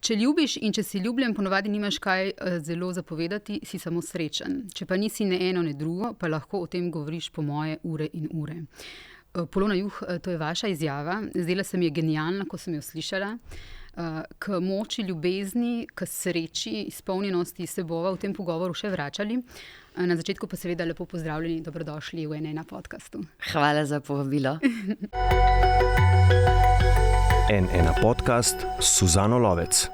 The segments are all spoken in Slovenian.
Če ljubiš in če si ljubljen, ponovadi nimaš kaj zelo zapovedati, si samo srečen. Če pa nisi ne eno, ne drugo, pa lahko o tem govoriš po moje ure in ure. Polona Juh, to je vaša izjava. Zdela se mi je genialna, ko sem jo slišala. K moči ljubezni, k sreči, izpolnjenosti se bova v tem pogovoru še vračali. Na začetku pa seveda lepo pozdravljeni, dobrodošli v N1 podcastu. Hvala za povabilo. N1 podcast s Suzano Lovec.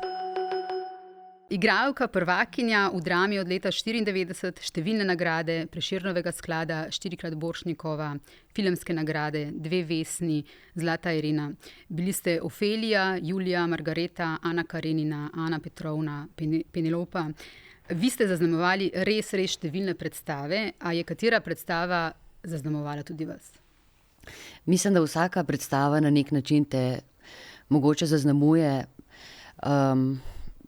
Igralka, prvakinja v drami od leta 1994, številne nagrade, Prešernovega sklada, 4-krat Borštnikova, filmske nagrade, 2 Vesni, Zlata Irena. Bili ste Ofelija, Julija, Margareta, Ana Karenina, Ana Petrovna, Penelopa. Vi ste zaznamovali res številne predstave, a je katera predstava zaznamovala tudi vas? Mislim, da vsaka predstava na nek način te mogoče zaznamuje,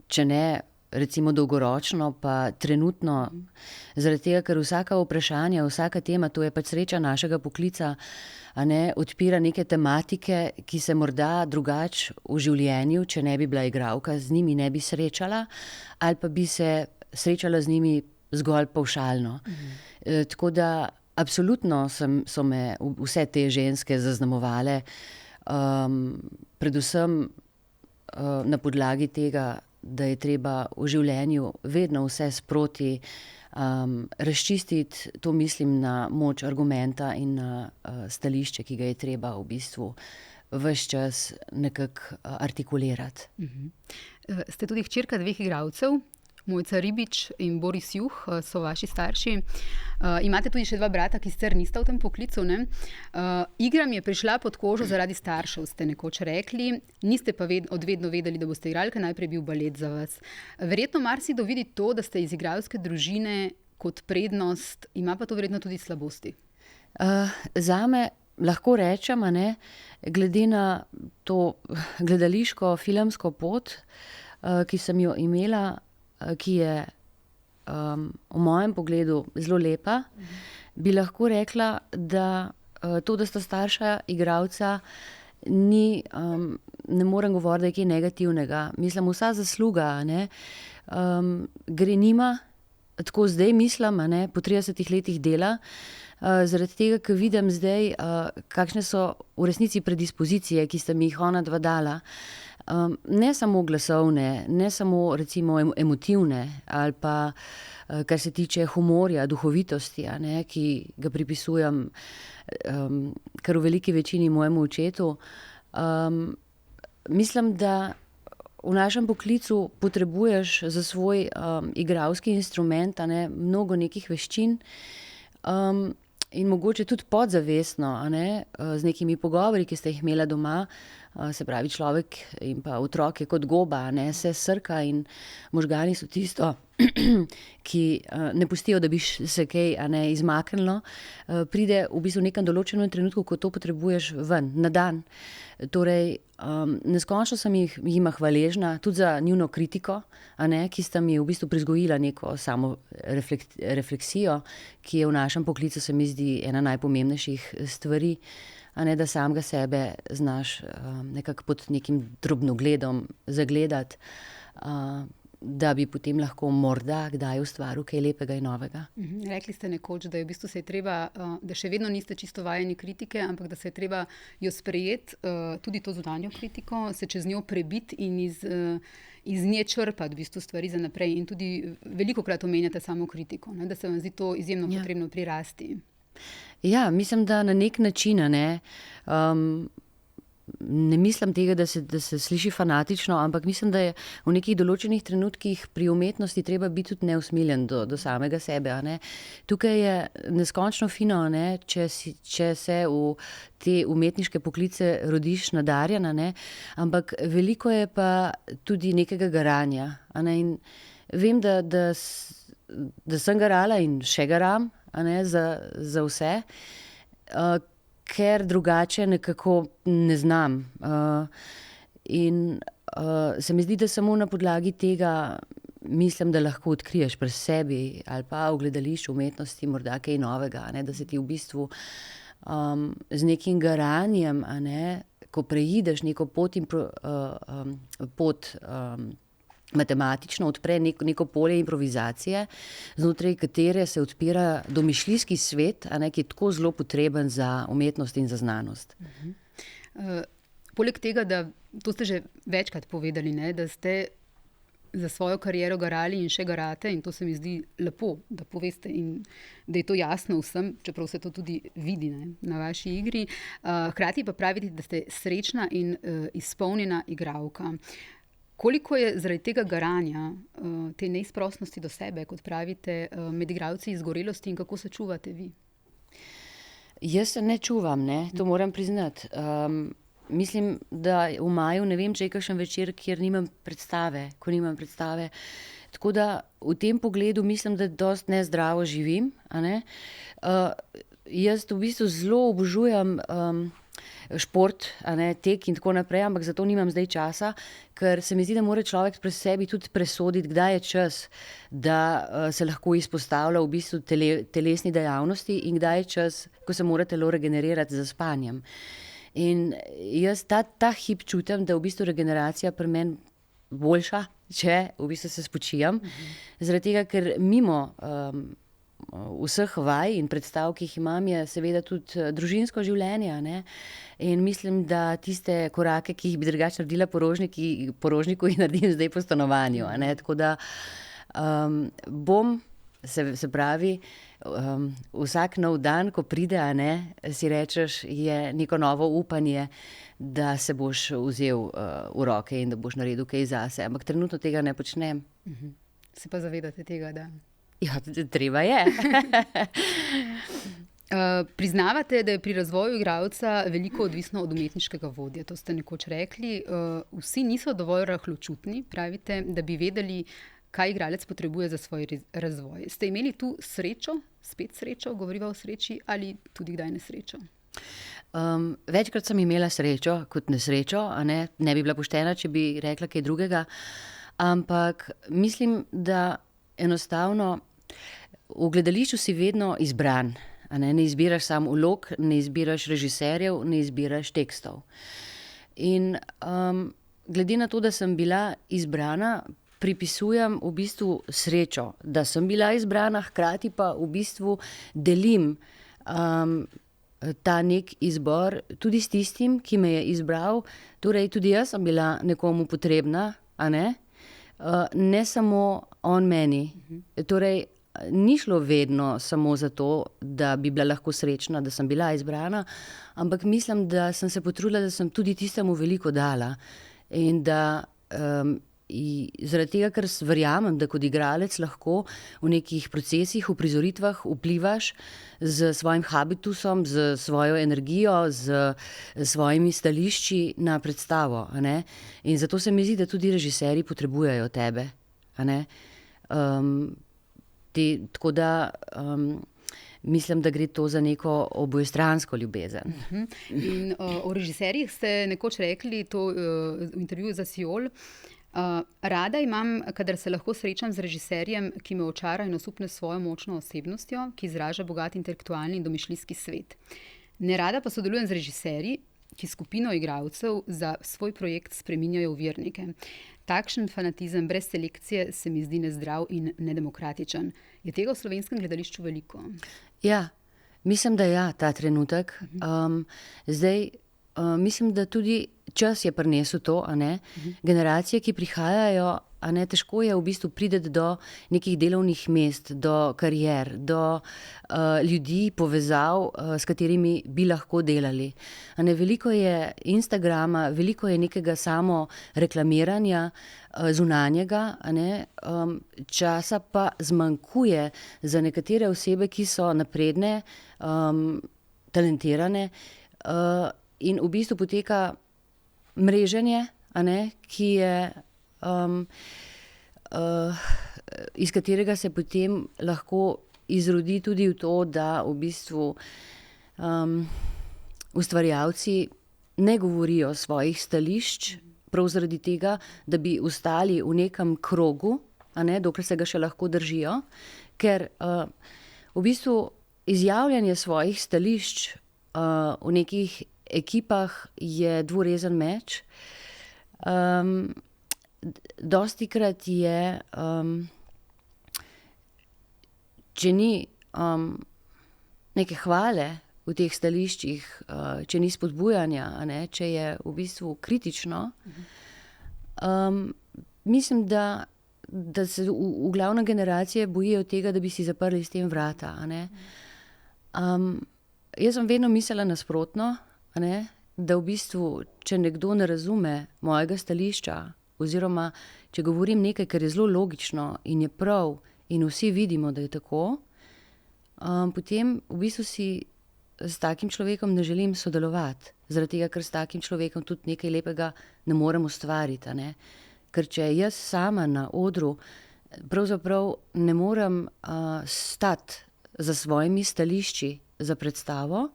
če ne recimo dolgoročno, pa trenutno, zaradi tega, ker vsaka vprašanja, vsaka tema, to je pač sreča našega poklica, odpira neke tematike, ki se morda drugače v življenju, če ne bi bila igralka, z njimi ne bi srečala, ali pa bi se srečala z njimi zgolj pavšalno. Tako da absolutno so me vse te ženske zaznamovale, predvsem na podlagi tega, da je treba v življenju vedno vse sproti razčistiti, to mislim na moč argumenta in na stališče, ki ga je treba v bistvu ves čas nekako artikulirati. Ste tudi hčerka 2 igralcev, Mojca Ribič in Boris Juh so vaši starši. Imate tudi še 2 brata, ki sicer nista v tem poklicu, ne? Igra mi je prišla pod kožo zaradi staršev, ste nekoč rekli. Niste pa odvedno vedeli, da boste igralka, najprej bil balet za vas. Verjetno marsikdo vidi to, da ste iz igralske družine kot prednost, ima pa to verjetno tudi slabosti. Zame lahko rečem, glede na to gledališko, filmsko pot, ki sem jo imela, ki je v mojem pogledu zelo lepa, bi lahko rekla, da to, da sta starša igralca, ne morem govoriti, da je kaj negativnega. Mislim, vsa zasluga gre njima, tako zdaj mislim, po 30 letih dela, zaradi tega, ker vidim zdaj, kakšne so v resnici predispozicije, ki sta mi jih ona 2 dala. Ne samo glasovne, ne samo recimo emotivne ali pa kar se tiče humorja, duhovitosti, ki ga pripisujem kar v veliki večini mojemu očetu. Mislim, da v našem poklicu potrebuješ za svoj igralski instrument mnogo nekih veščin, in mogoče tudi podzavestno, z nekimi pogovori, ki ste jih imela doma, se pravi človek in pa otrok je kot goba, se srka in možgani so tisto, ki ne pustijo, da bi se kaj izmaknilo, pride v bistvu v nekem določenem trenutku, ko to potrebuješ ven, na dan. Torej, neskončno sem jima hvaležna tudi za njuno kritiko, ki sta mi v bistvu prizgojila neko samo refleksijo, ki je v našem poklicu, se mi zdi, ena najpomembnejših stvari, da samega sebe znaš nekako pod nekim drobnogledom zagledati, da bi potem lahko morda kdaj ustvaril kaj lepega in novega. Rekli ste nekoč, da je v bistvu se je treba, da še vedno niste čisto vajeni kritike, ampak da se je treba jo sprejeti, tudi to zunanjo kritiko, se čez njo prebiti in iz nje črpati v bistvu stvari za naprej. In tudi velikokrat omenjate samo kritiko, da se vam zdi to izjemno potrebno pri rasti. Ja, mislim, da na nek način, ne mislim tega, da se sliši fanatično, ampak mislim, da je v nekih določenih trenutkih pri umetnosti treba biti tudi neusmiljen do samega sebe. Tukaj je neskončno fino, če se v te umetniške poklice rodiš nadarjen, ampak veliko je pa tudi nekega garanja. In vem, da sem garala in še garam, za vse, ker drugače nekako ne znam. In se mi zdi, da samo na podlagi tega mislim, da lahko odkriješ pri sebi ali pa v gledališču umetnosti morda kaj novega, da se ti v bistvu z nekim garanjem, ko preideš neko pot matematično odpre neko polje improvizacije, znotraj katere se odpira domišljijski svet, ki je tako zelo potreben za umetnost in za znanost. Poleg tega, da to ste že večkrat povedali, ne, da ste za svojo kariero garali in še garate, in to se mi zdi lepo, da poveste in da je to jasno vsem, čeprav se to tudi vidi, ne, na vaši igri. Hkrati pa pravite, da ste srečna in izpolnjena igralka. Koliko je zaradi tega garanja, te neizprostnosti do sebe, kot pravite, med igralci izgorelosti in kako se čuvate vi? Jaz se ne čuvam, to moram priznati. Mislim, da v maju ne vem, če je kakšen večer, ko nimam predstave. Tako da v tem pogledu mislim, da dosti nezdravo živim. Jaz v bistvu zelo obožujem šport, tek in tako naprej, ampak zato nimam zdaj časa, ker se mi zdi, da mora človek pri sebi tudi presoditi, kdaj je čas, da se lahko izpostavlja v bistvu telesni dejavnosti in kdaj je čas, ko se mora telo regenerirati z spanjem. In jaz ta hip čutim, da v bistvu regeneracija pri meni boljša, če v bistvu se spočijam. Zaradi tega, ker mimo vseh vaj in predstav, ki jih imam, je seveda tudi družinsko življenje. In mislim, da tiste korake, ki jih bi drugače naredila porožniku, naredim zdaj po stanovanju. Tako da bom, se pravi, vsak nov dan, ko pride, si rečeš, je neko novo upanje, da se boš vzel v roke in da boš naredil kaj zase. Ampak trenutno tega ne počnem. Se pa zavedate tega, da... Ja, treba je. Priznavate, da je pri razvoju igralca veliko odvisno od umetniškega vodja. To ste nekoč rekli. Vsi niso dovolj rahločutni, pravite, da bi vedeli, kaj igralec potrebuje za svoj razvoj. Ste imeli tu srečo, spet srečo, govoriva o sreči, ali tudi kdaj nesrečo? Večkrat sem imela srečo kot nesrečo, ne bi bila poštena, če bi rekla kaj drugega, ampak mislim, da enostavno v gledališču si vedno izbran. Ne izbiraš sam vlog, ne izbiraš režiserjev, ne izbiraš tekstov. In glede na to, da sem bila izbrana, pripisujem v bistvu srečo, da sem bila izbrana, hkrati pa v bistvu delim ta nek izbor tudi s tistim, ki me je izbral. Torej, tudi jaz sem bila nekomu potrebna, ne samo on meni. Torej, ni šlo vedno samo zato, da bi bila lahko srečna, da sem bila izbrana, ampak mislim, da sem se potrudila, da sem tudi tistemu veliko dala. In da zaradi tega, ker verjamem, da kot igralec lahko v nekih procesih, v prizoritvah vplivaš z svojim habitusom, z svojo energijo, z svojimi stališči na predstavo. In zato se mi zdi, da tudi režiserji potrebujejo tebe. Tako da mislim, da gre to za neko obojestransko ljubezen. In o režiserjih ste nekoč rekli, to v intervjuju za Siol, rada imam, kadar se lahko srečam z režiserjem, ki me očara in osupne svojo močno osebnostjo, ki izraža bogat intelektualni in domišljijski svet. Nerada pa sodelujem z režiserji, ki skupino igralcev za svoj projekt spreminjajo v vernike. Takšen fanatizem brez selekcije se mi zdi nezdrav in nedemokratičen. Je tega v slovenskem gledališču veliko? Ja, mislim, da ja, ta trenutek. Zdaj, mislim, da tudi čas je prinesel to, generacije, ki prihajajo, težko je v bistvu priti do nekih delovnih mest, do karier, do ljudi, povezav, s katerimi bi lahko delali. Veliko je Instagrama, veliko je nekega samo reklamiranja zunanjega, časa pa zmanjkuje za nekatere osebe, ki so napredne, talentirane, in v bistvu poteka mreženje, ki je iz katerega se potem lahko izrodi tudi v to, da v bistvu ustvarjalci ne govorijo svojih stališč, prav zaradi tega, da bi ostali v nekem krogu, dokler se ga še lahko držijo, ker v bistvu izjavljanje svojih stališč v nekih ekipah je dvorezen meč. dostikrat je, če ni neke hvale v teh stališčih, če ni spodbujanja, če je v bistvu kritično, mislim, da se v glavne generacije bojijo tega, da bi si zaprli s tem vrata. Jaz sem vedno mislila nasprotno, da v bistvu, če nekdo ne razume mojega stališča, oziroma če govorim nekaj, kar je zelo logično in je prav in vsi vidimo, da je tako, potem v bistvu si s takim človekom ne želim sodelovati, zaradi tega, ker s takim človekom tudi nekaj lepega ne morem ustvariti. Ker če jaz sama na odru pravzaprav ne morem stati za svojimi stališči za predstavo,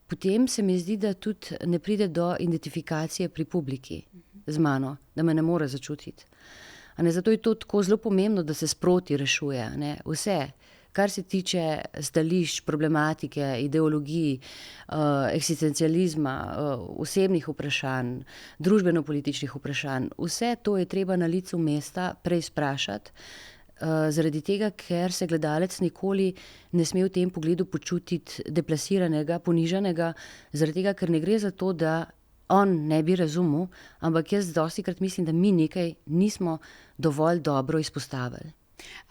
potem se mi zdi, da tudi ne pride do identifikacije pri publiki z mano, da me ne more začutiti. Zato je to tako zelo pomembno, da se sproti rešuje. Vse, kar se tiče stališč, problematike, ideologij, eksistencializma, osebnih vprašanj, družbeno-političnih vprašanj, vse to je treba na licu mesta preizprašati, zaradi tega, ker se gledalec nikoli ne sme v tem pogledu počutiti deplasiranega, ponižanega, zaradi tega, ker ne gre za to, da on ne bi razumel, ampak jaz dostikrat mislim, da mi nekaj nismo dovolj dobro izpostavili.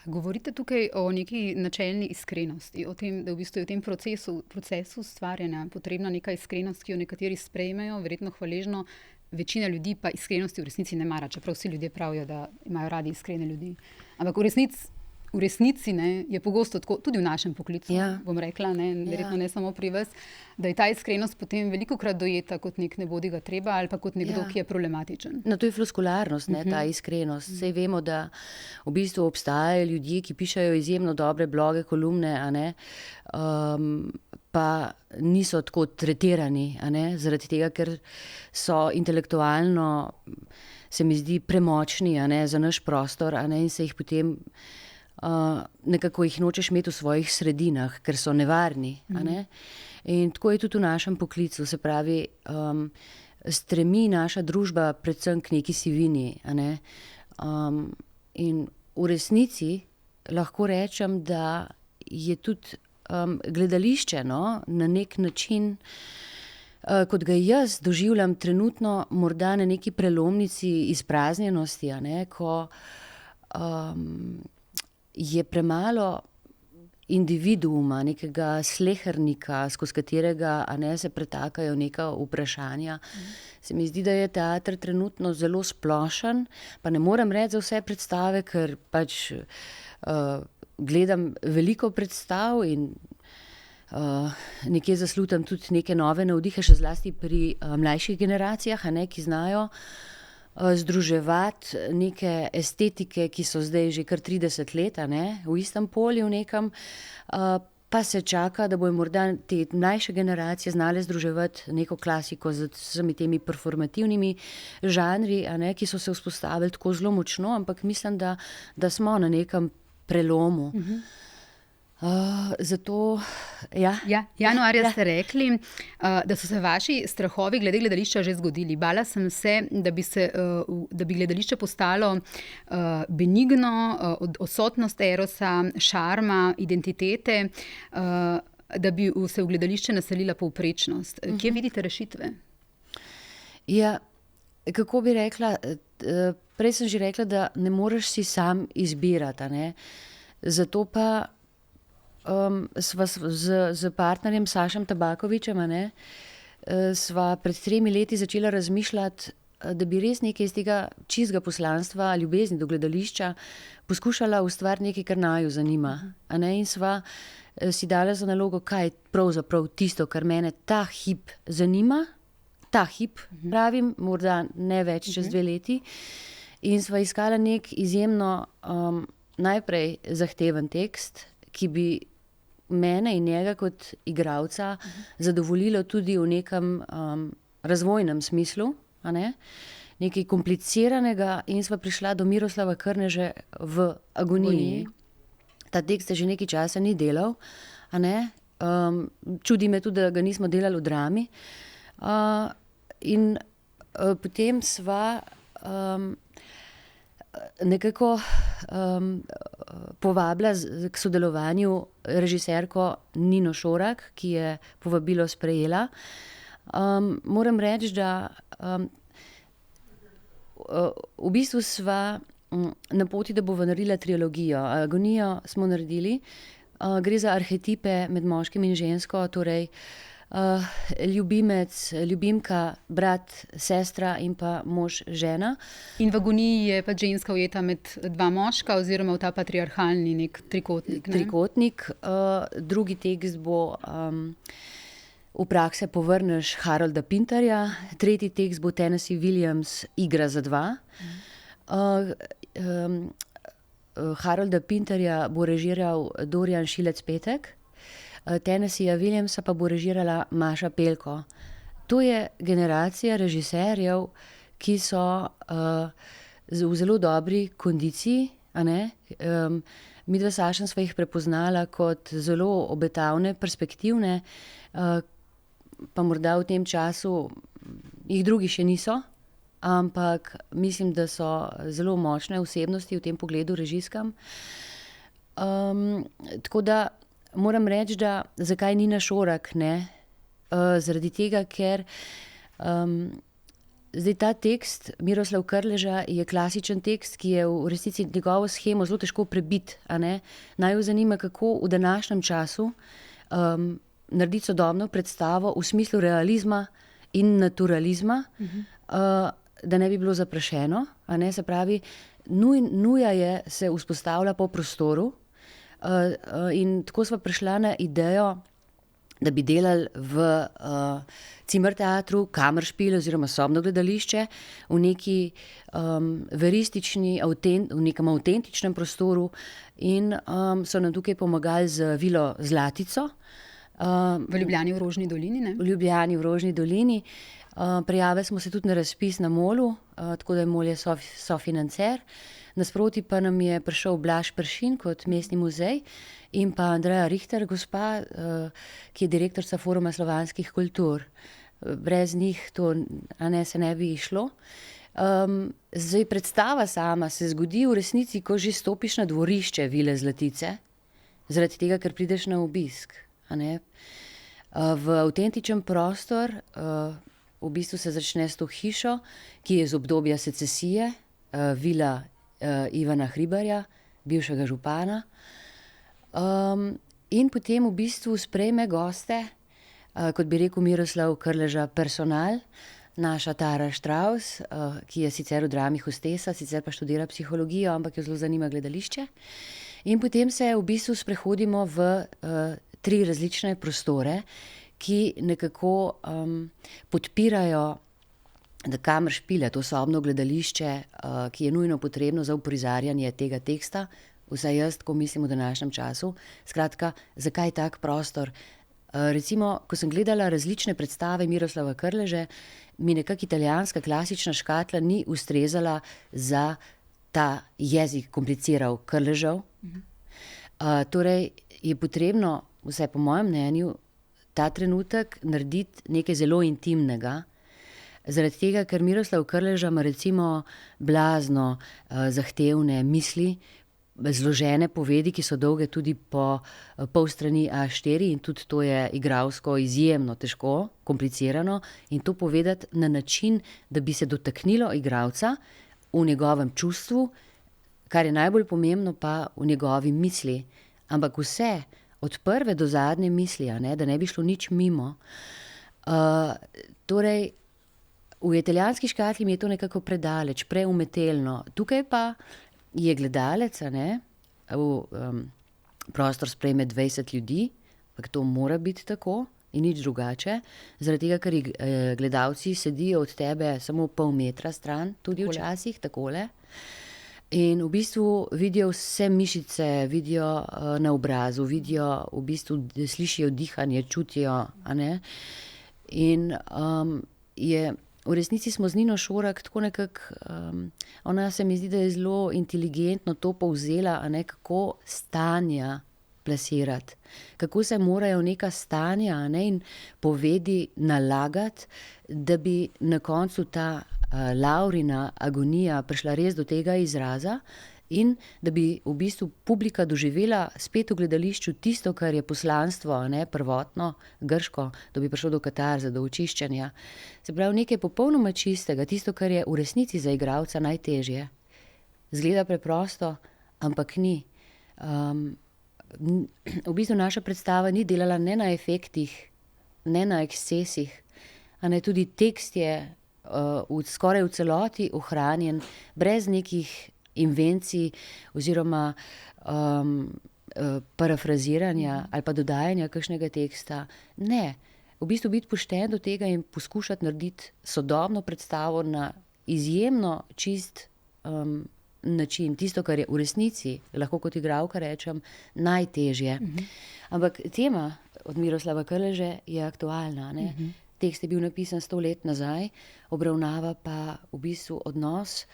Govorite tukaj o neki načelni iskrenosti, o tem, da v bistvu je v tem procesu ustvarjanja potrebna neka iskrenost, ki jo nekateri sprejmejo, verjetno hvaležno, večina ljudi pa iskrenosti v resnici ne mara, čeprav vsi ljudje pravijo, da imajo radi iskrene ljudi. Ampak v resnici je pogosto tako, tudi v našem poklicu, bom rekla, verjetno ne samo pri vas, da je ta iskrenost potem velikokrat dojeta kot nek nebodiga treba ali pa kot nekdo, ki je problematičen. No, to je floskularnost, ta iskrenost. Saj vemo, da v bistvu obstajajo ljudje, ki pišejo izjemno dobre bloge, kolumne, pa niso tako tretirani, zaradi tega, ker so intelektualno, se mi zdi, premočni, za naš prostor, in se jih potem nekako jih nočeš imeti v svojih sredinah, ker so nevarni. In tako je tudi v našem poklicu, se pravi, stremi naša družba predvsem k neki sivini. In v resnici lahko rečem, da je tudi gledališče na nek način, kot ga jaz doživljam trenutno, morda na neki prelomnici izpraznjenosti, ko je premalo individuuma, nekega slehernika, skozi katerega se pretakajo neka vprašanja. Se mi zdi, da je teater trenutno zelo splošen, pa ne morem reči za vse predstave, ker pač gledam veliko predstav in nekje zaslutam tudi neke nove navdihe, še zlasti pri mlajših generacijah, ki znajo združevati neke estetike, ki so zdaj že kar 30 let, v istem polju nekam, pa se čaka, da bojo morda te mlajše generacije znale združevati neko klasiko z vsemi temi performativnimi žanri, ki so se vzpostavili tako zelo močno, ampak mislim, da smo na nekem prelomu. Zato, Januarja ste rekli, da so se vaši strahovi glede gledališča že zgodili. Bala sem se, da bi gledališče postalo benigno, odsotnost erosa, šarma, identitete, da bi se v gledališče naselila povprečnost. Kje vidite rešitve? Ja, kako bi rekla, prej sem že rekla, da ne moreš si sam izbirati, zato pa sva z partnerjem Sašem Tabakovičem, sva pred 3 leti začela razmišljati, da bi res nekaj iz tega čistega poslanstva, ljubezni do gledališča poskušala ustvariti nekaj, kar naju zanima. In sva si dala za nalogo, kaj je pravzaprav tisto, kar mene ta hip zanima, pravim, morda ne več čez 2 leti. In sva iskala nek izjemno najprej zahteven tekst, ki bi mene in njega kot igralca zadovoljilo tudi v nekem razvojnem smislu, nekaj kompliciranega, in sva prišla do Miroslava Krneže v Agoniji. Ta tekst se že nekaj časa ni delal, čudi me tudi, da ga nismo delali v Drami. In potem sva nekako povabila k sodelovanju režiserko Nino Šorak, ki je povabilo sprejela. Moram reči, da v bistvu sva na poti, da bova naredila trilogijo. Agonijo smo naredili. Gre za arhetipe med moškim in žensko, torej ljubimec, ljubimka, brat, sestra in pa mož, žena. In v agoniji je pač ženska ujeta med dva moška oziroma v ta patriarhalni nek trikotnik. Trikotnik. Drugi tekst bo V prakse povrneš Harolda Pinterja, tretji tekst bo Tennessee Williams Igra za dva. Harolda Pinterja bo režiral Dorian Šilec-Petek, Tennesseeja Williamsa pa bo režirala Maša Pelko. To je generacija režiserjev, ki so v zelo dobri kondiciji, a ne? Midva s Sašem sva jih prepoznala kot zelo obetavne, perspektivne, pa morda v tem času jih drugi še niso, ampak mislim, da so zelo močne osebnosti v tem pogledu režiskam. Tako da moram reči, da zakaj Nina Šorak, ne? Zaradi tega, ker zdaj ta tekst Miroslav Krleža je klasičen tekst, ki je v resnici njegovo shemo zelo težko prebiti, a ne. Naj jo zanima, kako v današnjem času narediti sodobno predstavo v smislu realizma in naturalizma, da ne bi bilo zaprašeno, a ne. Se pravi, nuja je se vzpostavlja po prostoru, in tako sva prišla na idejo, da bi delali v Cimerteatru, Kammerspiel oziroma sobno gledališče, v neki veristični, v nekem avtentičnem prostoru, in so nam tukaj pomagali z Vilo Zlatico. V Ljubljani v Rožni dolini, ne? V Ljubljani v Rožni dolini. Prijavili smo se tudi na razpis na Molu, tako da je Mol je sofinancer. Nasproti pa nam je prišel Blaž Pršin kot mestni muzej in pa Andreja Richter, gospa, ki je direktorica Foruma slovanskih kultur. Brez njih to, a ne, se ne bi išlo. Zdaj predstava sama se zgodi v resnici, ko že stopiš na dvorišče Vile Zlatice, zaradi tega, ker prideš na obisk, a ne. V avtentičen prostor, v bistvu se začne s to hišo, ki je iz obdobja secesije, vila Ivana Hribarja, bivšega župana. In potem v bistvu sprejme goste, kot bi rekel Miroslav Krleža, personal, naša Tara Štravs, ki je sicer v drami hostesa, sicer pa študira psihologijo, ampak jo zelo zanima gledališče. In potem se v bistvu sprehodimo v 3 različne prostore, ki nekako podpirajo Kammerspiel, to sobno gledališče, ki je nujno potrebno za uprizarjanje tega teksta, vsaj jaz, ko mislim v današnjem času. Skratka, zakaj tak prostor? Recimo, ko sem gledala različne predstave Miroslava Krleže, mi nekako italijanska klasična škatla ni ustrezala za ta jezik kompliciral Krležev. Torej je potrebno, vsaj po mojem mnenju, ta trenutek narediti nekaj zelo intimnega, zaradi tega, ker Miroslav Krleža ima recimo blazno zahtevne misli, zložene povedi, ki so dolge tudi po pol strani A4, in tudi to je igralsko izjemno težko, komplicirano, in to povedati na način, da bi se dotaknilo igralca v njegovem čustvu, kar je najbolj pomembno pa v njegovi misli. Ampak vse, od prve do zadnje misli, a ne, da ne bi šlo nič mimo. Torej, v italijanski škatli mi je to nekako predaleč, preumetelno. Tukaj pa je gledalec, a ne, prostor sprejme 20 ljudi, ampak to mora biti tako in nič drugače, zaradi tega, ker gledalci sedijo od tebe samo pol metra stran, tudi včasih takole. In v bistvu vidijo vse mišice, vidijo na obrazu, vidijo, v bistvu slišijo dihanje, čutijo, a ne. In v resnici smo z Nino Šorak tako nekako, ona se mi zdi, da je zelo inteligentno to povzela, a ne, kako stanja plasirati, kako se morajo neka stanja, a ne, in povedi nalagati, da bi na koncu ta Laurina agonija prišla res do tega izraza in da bi v bistvu publika doživela spet v gledališču tisto, kar je poslanstvo, ne, prvotno, grško, da bi prišlo do katarze, do očiščenja. Se pravi, nekaj popolnoma čistega, tisto, kar je v resnici za igralca najtežje. Zgleda preprosto, ampak ni. V bistvu naša predstava ni delala ne na efektih, ne na ekscesih, a ne tudi tekst je skoraj v celoti ohranjen, brez nekih invencij oziroma parafraziranja ali pa dodajanja kakšnega teksta. Ne, v bistvu biti pošten do tega in poskušati narediti sodobno predstavo na izjemno čist način, tisto, kar je v resnici, lahko kot igralka rečem, najtežje. Ampak tema od Miroslava Krleže je aktualna, ne? Tekst je bil napisan 100 let nazaj, obravnava pa v bistvu odnos,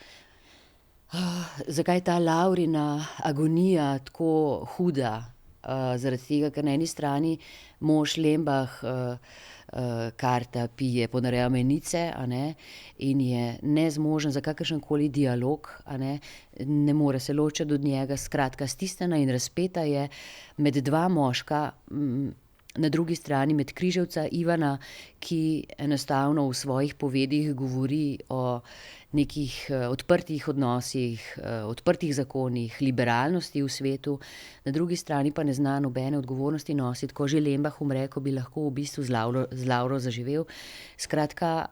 zakaj ta Laurina agonija tako huda, zaradi tega, ker na eni strani mož Lembah karta pije, ponareja menice, a ne, in je nezmožen za kakršenkoli dialog, a ne more se ločiti od njega, skratka stisnjena in razpeta je med dva moška, na drugi strani med križevca Ivana, ki enostavno v svojih povedih govori o nekih odprtih odnosih, odprtih zakonih, liberalnosti v svetu, na drugi strani pa ne zna nobene odgovornosti nositi, ko že Lembah umre, ko bi lahko v bistvu z Lauro zaživel. Skratka,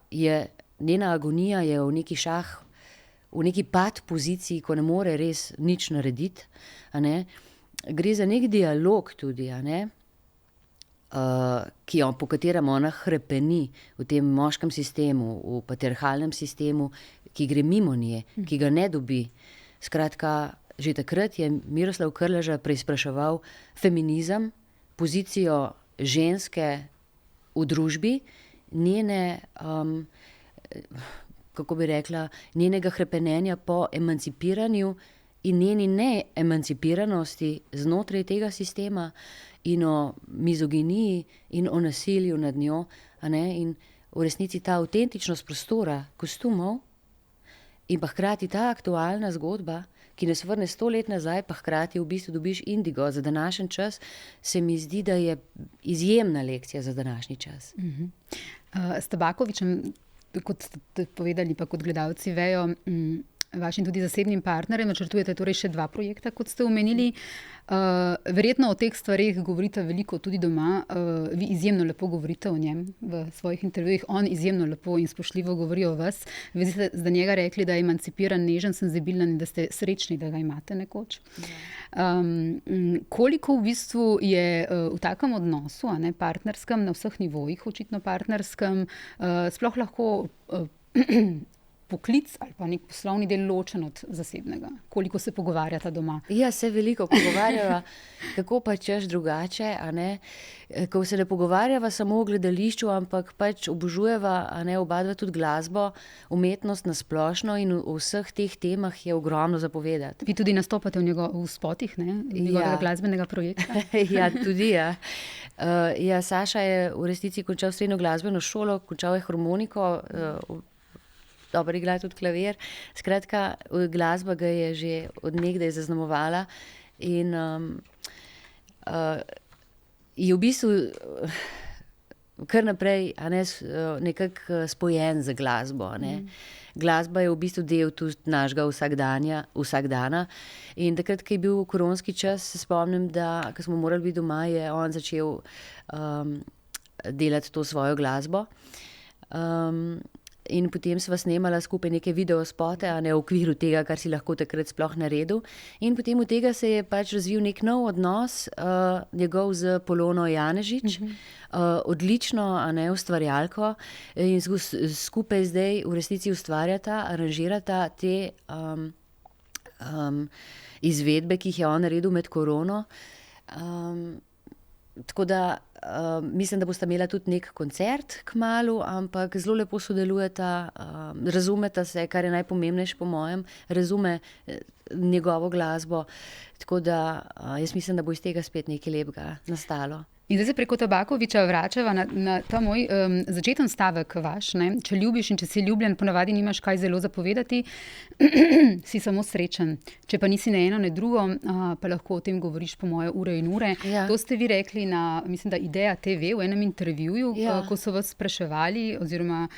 njena agonija je v neki v neki pad poziciji, ko ne more res nič narediti, a ne. Gre za nek dialog tudi, a ne, po katerem ona hrepeni v tem moškem sistemu, v patriarhalnem sistemu, ki gre mimo nje, ki ga ne dobi. Skratka, že takrat je Miroslav Krleža preizpraševal feminizem, pozicijo ženske v družbi, njene, kako bi rekla, njenega hrepenenja po emancipiranju in njeni neemancipiranosti znotraj tega sistema in o mizoginiji in o nasilju nad njo, a ne, in v resnici ta avtentičnost prostora, kostumov in pa hkrati ta aktualna zgodba, ki nas vrne 100 let nazaj, pa hkrati v bistvu dobiš indigo za današnji čas, se mi zdi, da je izjemna lekcija za današnji čas. S Tabakovićem, kot ste povedali, pa kot gledalci vejo, vašim tudi zasebnim partnerjem načrtujete torej še 2 projekta, kot ste omenili. Verjetno o teh stvareh govorite veliko tudi doma. Vi izjemno lepo govorite o njem v svojih intervjujih. On izjemno lepo in spoštljivo govori o vas. Vi ste za njega rekli, da je emancipiran, nežen, senzibilen in da ste srečni, da ga imate nekoč. Koliko v bistvu je v takem odnosu, a ne, partnerskem, na vseh nivojih, očitno partnerskem, sploh lahko poklic ali pa nek poslovni del ločen od zasebnega? Koliko se pogovarjata doma? Ja, se veliko pogovarjava, kako pa češ drugače, a ne. Ko se ne pogovarjava samo o gledališču, ampak pač obožujeva, a ne, obadva tudi glasbo, umetnost na splošno in o vseh teh temah je ogromno za povedati. Vi tudi nastopate v spotih, ne, njegovega glasbenega projekta? Ja, tudi ja. Ja, Saša je v resnici končal srednjo glasbeno šolo, končal je harmoniko, dobro igra tudi klavir. Skratka, glasba ga je že od nekdaj zaznamovala in je v bistvu kar naprej, a ne, nekako spojen z glasbo, a ne. Glasba je v bistvu del tudi našega vsakdana in takrat, ko je bil koronski čas, se spomnim, da ko smo morali biti doma, je on začel delati to svojo glasbo. In potem sva snemala skupaj neke videospote, a ne, v okviru tega, kar si lahko takrat sploh naredil. In potem od tega se je pač razvil nek nov odnos, njegov z Polono Janežič, odlično, a ne, ustvarjalko, in skupaj zdaj v resnici ustvarjata, aranžirata te izvedbe, ki jih je on naredil med korono. Tako da mislim, da bosta imela tudi nek koncert kmalu, ampak zelo lepo sodelujeta, razumeta se, kar je najpomembnejše po mojem, razume njegovo glasbo, tako da jaz mislim, da bo iz tega spet nekaj lepega nastalo. In zdaj se preko Tabakovića vračava na ta moj začeten stavek vaš. Ne? Če ljubiš in če si ljubljen, ponavadi nimaš kaj zelo zapovedati, si samo srečen. Če pa nisi ne eno, ne drugo, pa lahko o tem govoriš po moje ure in ure. Ja. To ste vi rekli na, mislim, da Idea TV v enem intervjuju, Ja. ko so vas spraševali, oziroma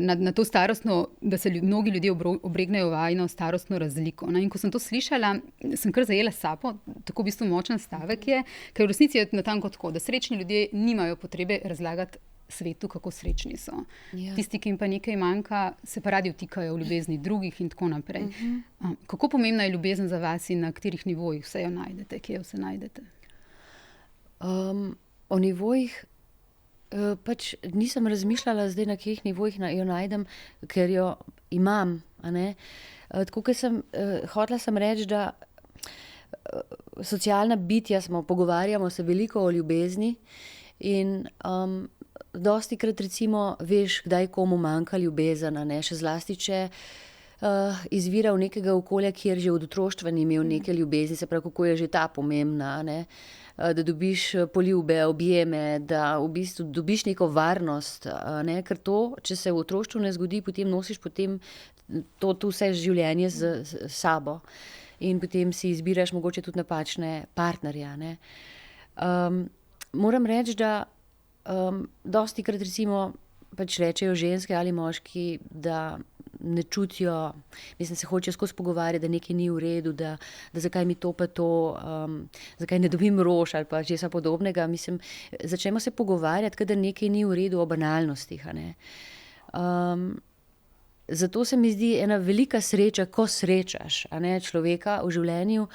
na to starostno, da se mnogi ljudje obregnejo vajno starostno razliko. No, in ko sem to slišala, sem kar zajela sapo, tako v bistvu močen stavek je, ker v resnici je natanko tako, da srečni ljudje nimajo potrebe razlagati svetu, kako srečni so. Ja. Tisti, ki jim pa nekaj manjka, se pa radi vtikajo v ljubezni drugih in tako naprej. Kako pomembna je ljubezen za vas in na katerih nivojih vse jo najdete, kje jo vse najdete? O nivojih pač nisem razmišljala zdaj, na katerih nivojih jo najdem, ker jo imam. A ne? Tako, ker hotela sem reči, da socialna bitja smo, pogovarjamo se veliko o ljubezni in dostikrat recimo veš, kdaj komu manjka ljubezen, a ne? Še zlasti, če izvira v nekega okolja, kjer že od otroštva ni imel neke ljubezni, se pravi, kako je že ta pomembna, a ne? Da dobiš poljube, objeme, da v bistvu dobiš neko varnost, ne? Ker to, če se v otroštvu ne zgodi, potem nosiš to vse življenje z sabo in potem si izbiraš mogoče tudi napačne partnerje, ne? Moram reči, da dostikrat recimo pač rečejo ženske ali moški, da ne čutijo, mislim, se hočejo skozi pogovarjati, da nekaj ni v redu, da zakaj mi to pa to, zakaj ne dobim rož ali pa česa podobnega. Mislim, začnemo se pogovarjati, kadar nekaj ni v redu o banalnostih, a ne. Zato se mi zdi ena velika sreča, ko srečaš, a ne, človeka v življenju.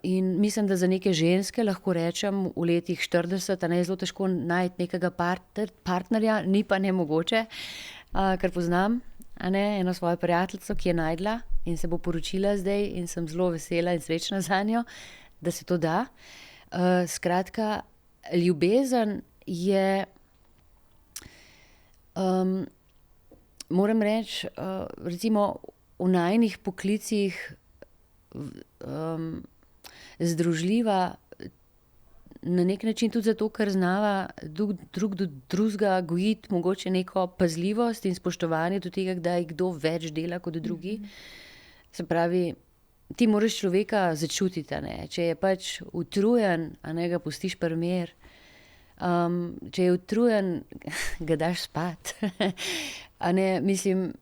In mislim, da za neke ženske lahko rečem v letih 40, a ne, je zelo težko najti nekega partnerja, ni pa nemogoče, kar poznam, a ne, eno svojo prijateljico, ki je najdla in se bo poročila zdaj in sem zelo vesela in srečna zanjo, da se to da. Skratka, ljubezen je, moram reči, recimo v najinih poklicih združljiva na nek način tudi zato, ker znava drug do drugega gojiti mogoče neko pazljivost in spoštovanje do tega, kdaj kdo več dela kot drugi. Se pravi, ti moraš človeka začutiti, a ne. Če je pač utrujen, a ne, ga pustiš pri miru. Če je utrujen, ga daš spat. A ne, mislim,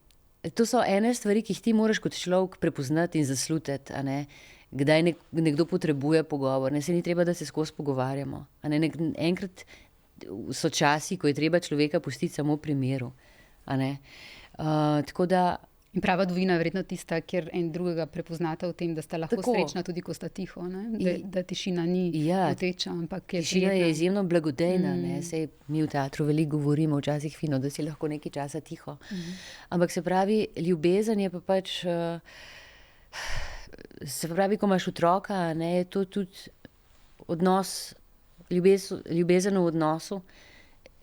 to so ene stvari, ki jih ti moraš kot človek prepoznati in zaslutiti, a ne. Kdaj nekdo potrebuje pogovor, ne, se ni treba, da se skozi pogovarjamo. A ne, enkrat so časi, ko je treba človeka pustiti samo pri miru, a ne. Tako da. In prava dvojina je verjetno tista, kjer en drugega prepoznata v tem, da sta lahko srečna, tudi ko sta tiho, ne? Da tišina ni moteča, ampak je tišina je izjemno blagodejna, ne? Sej mi v teatru veliko govorimo, včasih fino, da si lahko nekaj časa tiho. Ampak se pravi, ljubezen je pa pač, se pravi, ko imaš otroka, ne, je to tudi odnos, ljubezen v odnosu,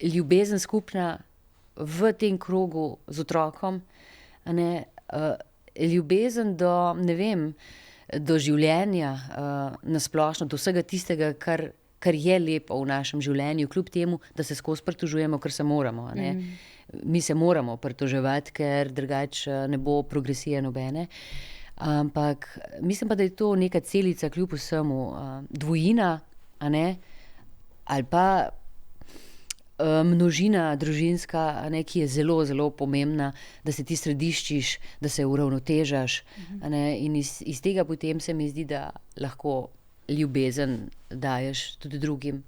ljubezen skupna v tem krogu z otrokom, a ne, ljubezen do, ne vem, do življenja, nasplošno, do vsega tistega, kar je lepo v našem življenju, kljub temu, da se skozi pritožujemo, ker se moramo, a ne. Mi se moramo pritoževati, ker drugače ne bo progresije nobene. Ampak mislim pa, da je to neka celica kljub vsemu, dvojina, a ne, ali pa množina družinska, a ne, ki je zelo, zelo pomembna, da se ti središčiš, da se uravnotežaš, a ne, in iz tega potem se mi zdi, da lahko ljubezen daješ tudi drugim.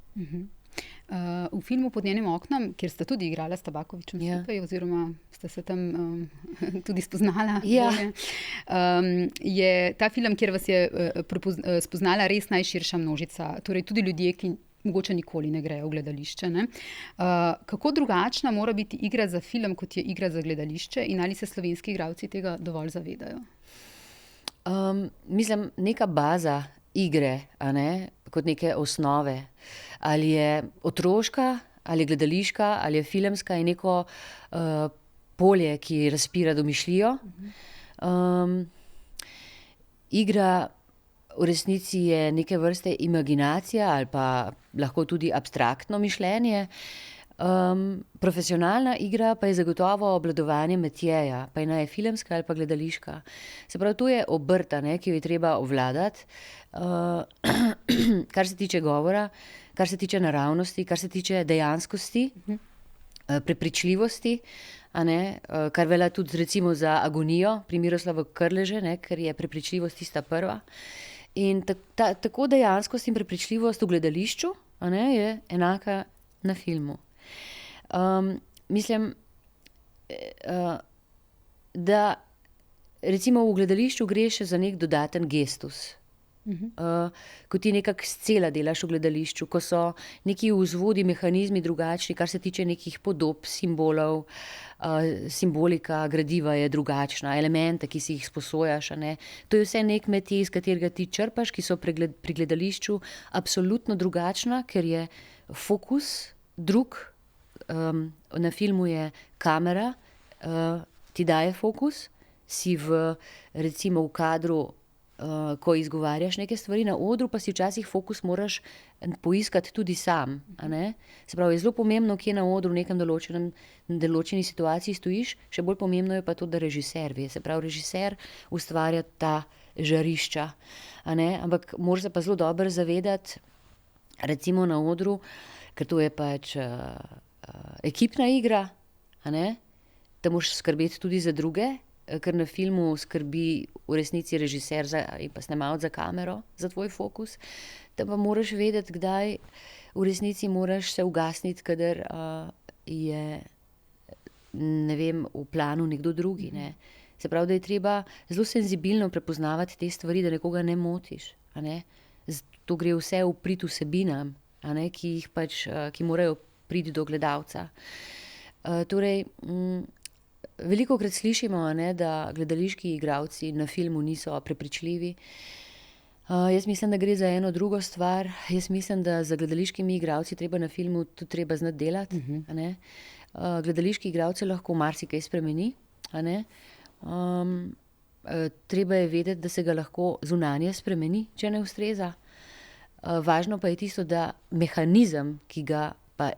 V filmu Pod njenim oknom, kjer sta tudi igrala s Tabakovićem skupaj, oziroma sta se tam tudi spoznala, je ta film, kjer vas je spoznala res najširša množica, torej tudi ljudje, ki mogoče nikoli ne grejo v gledališče, ne? Kako drugačna mora biti igra za film, kot je igra za gledališče, in ali se slovenski igralci tega dovolj zavedajo? Mislim, neka baza igre, a ne, kot neke osnove. Ali je otroška, ali je gledališka, ali je filmska, je neko polje, ki razpira domišljijo. Igra v resnici je neke vrste imaginacija ali pa lahko tudi abstraktno mišljenje. Profesionalna igra pa je zagotovo obvladovanje matjeja, pa je naj filmska ali pa gledališka. Se pravi, to je obrt, ki jo je treba obvladati, kar se tiče govora, kar se tiče naravnosti, kar se tiče dejanskosti, prepričljivosti, kar velja tudi recimo za Agonijo pri Miroslavu Krleže, ker je prepričljivost tista prva. In tako dejanskost in prepričljivost v gledališču je enaka na filmu. Mislim, da recimo v gledališču gre še za nek dodaten gestus. Ko ti nekako scela delaš v gledališču, ko so neki vzvodi, mehanizmi drugačni, kar se tiče nekih podob, simbolov, simbolika gradiva je drugačna, elemente, ki si jih sposojaš. To je vse nek metij, iz katerega ti črpaš, ki so pri gledališču absolutno drugačna, ker je fokus drug. Na filmu je kamera, ti daje fokus, si recimo v kadru, ko izgovarjaš neke stvari, na odru pa si včasih fokus moraš poiskati tudi sam. Se pravi, je zelo pomembno, kje na odru v nekem določeni situaciji stojiš, še bolj pomembno je pa to, da režiser ve. Se pravi, režiser ustvarja ta žarišča. Ampak moraš se pa zelo dobro zavedati, recimo na odru, ker to je pač ekipna igra, da moraš skrbeti tudi za druge, ker na filmu skrbi v resnici režiser in pa snemalec za kamero, za tvoj fokus. Da pa moraš vedeti, kdaj v resnici moraš se ugasniti, kadar je, ne vem, v planu nekdo drugi. Se pravi, da je treba zelo senzibilno prepoznavati te stvari, da nekoga ne motiš. To gre vse v prid vsebinam, ki morajo priti do gledalca. Torej, velikokrat slišimo, da gledališki igralci na filmu niso prepričljivi. Jaz mislim, da gre za eno drugo stvar. Jaz mislim, da za gledališkimi igralci treba na filmu tudi treba znati delati. Gledališki igralci lahko marsikaj spremeni. Treba je vedeti, da se ga lahko zunanje spremeni, če ne ustreza. Važno pa je tisto, da mehanizem, ki ga pa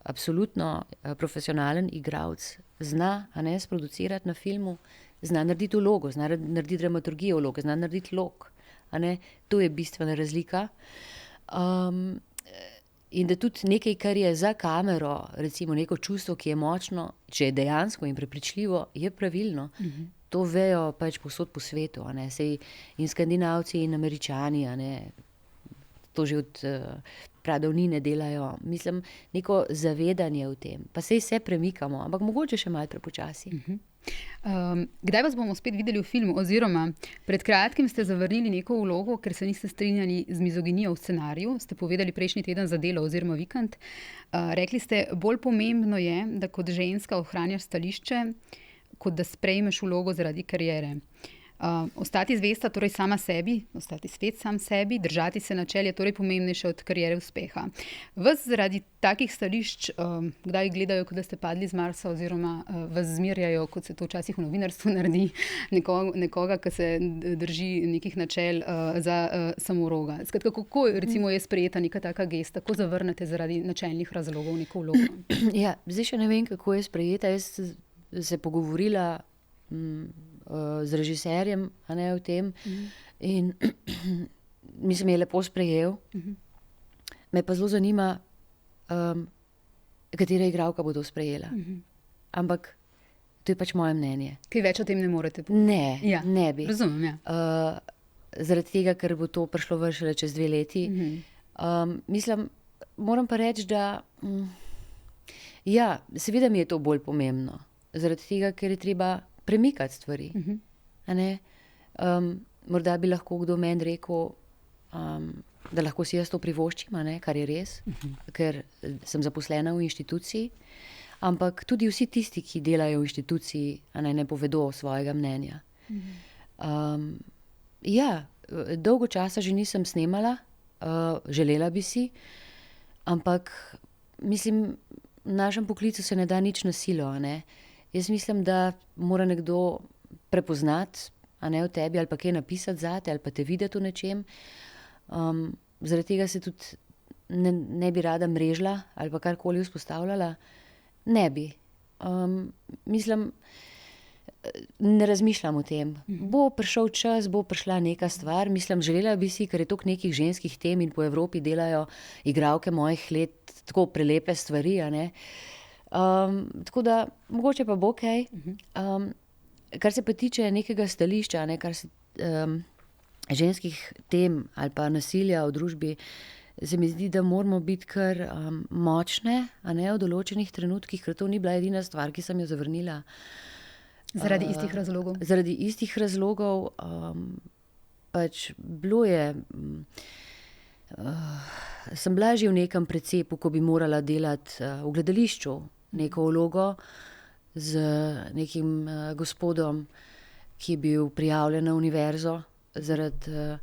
absolutno profesionalen igralec zna sproducirati na filmu, zna narediti vlogo, zna narediti dramaturgijo vloge, zna narediti lok. To je bistvena razlika. In da tudi nekaj, kar je za kamero, recimo neko čustvo, ki je močno, če je dejansko in prepričljivo, je pravilno. To vejo pač povsod po svetu. Sej in Skandinavci in Američani, to že od pradavnine delajo. Mislim, neko zavedanje v tem. Pa sej se premikamo, ampak mogoče še malo prepočasi. Kdaj vas bomo spet videli v filmu? Oziroma, pred kratkim ste zavrnili neko vlogo, ker se niste strinjali z mizoginijo v scenariju. Ste povedali prejšnji teden za Delo oziroma Vikend. Rekli ste, bolj pomembno je, da kot ženska ohranjaš stališče, kot da sprejmeš vlogo zaradi kariere. Ostati zvesta, torej sama sebi, ostati svet sam sebi, držati se načel je torej pomembnejše od kariere uspeha. Vas zaradi takih stališč, kdaj gledajo, kot da ste padli z Marsa, oziroma vas zmerjajo, kot se to včasih v novinarstvu naredi, nekoga, ki se drži nekih načel za samoroga. Skratka, kako recimo je sprejeta neka taka gesta, kako zavrnete zaradi načelnih razlogov neko vlogo? Ja, zdaj še ne vem, kako je sprejeta. Jaz se pogovorila z režiserjem o tem in mislim, je lepo sprejel. Me pa zelo zanima, katera igralka bo to sprejela. Ampak to je pač moje mnenje. Kaj več o tem ne morete povedati? Ne bi. Razumem, ja. Zaradi tega, ker bo to prišlo šele čez 2 leti. Mislim, moram pa reči, da ja, seveda mi je to bolj pomembno. Zaradi tega, ker je treba premikati stvari. Morda bi lahko kdo meni rekel, da lahko si jaz to privoščim, kar je res, ker sem zaposlena v inštituciji, ampak tudi vsi tisti, ki delajo v inštituciji, ne povedo svojega mnenja. Ja, dolgo časa že nisem snemala, želela bi si, ampak mislim, v našem poklicu se ne da nič na silo. Jaz mislim, da mora nekdo prepoznati, a ne o tebi, ali pa kaj napisati zate, ali pa te videti v nečem. Zaradi tega se tudi ne bi rada mrežila ali pa karkoli vzpostavljala. Ne bi. Mislim, ne razmišljam o tem. Bo prišel čas, bo prišla neka stvar. Mislim, želela bi si, ker je toliko nekih ženskih tem in po Evropi delajo igralke mojih let tako prelepe stvari, a ne. Tako da, mogoče pa bo kaj. Kar se pa tiče nekega stališča, a ne, kar se ženskih tem ali pa nasilja v družbi, se mi zdi, da moramo biti kar močne, a ne, v določenih trenutkih, ker to ni bila edina stvar, ki sem jo zavrnila. Zaradi istih razlogov? Zaradi istih razlogov. Pač bilo je... sem bila že v nekem precepu, ko bi morala delati v gledališču neko vlogo z nekim gospodom, ki je bil prijavljen na univerzo zaradi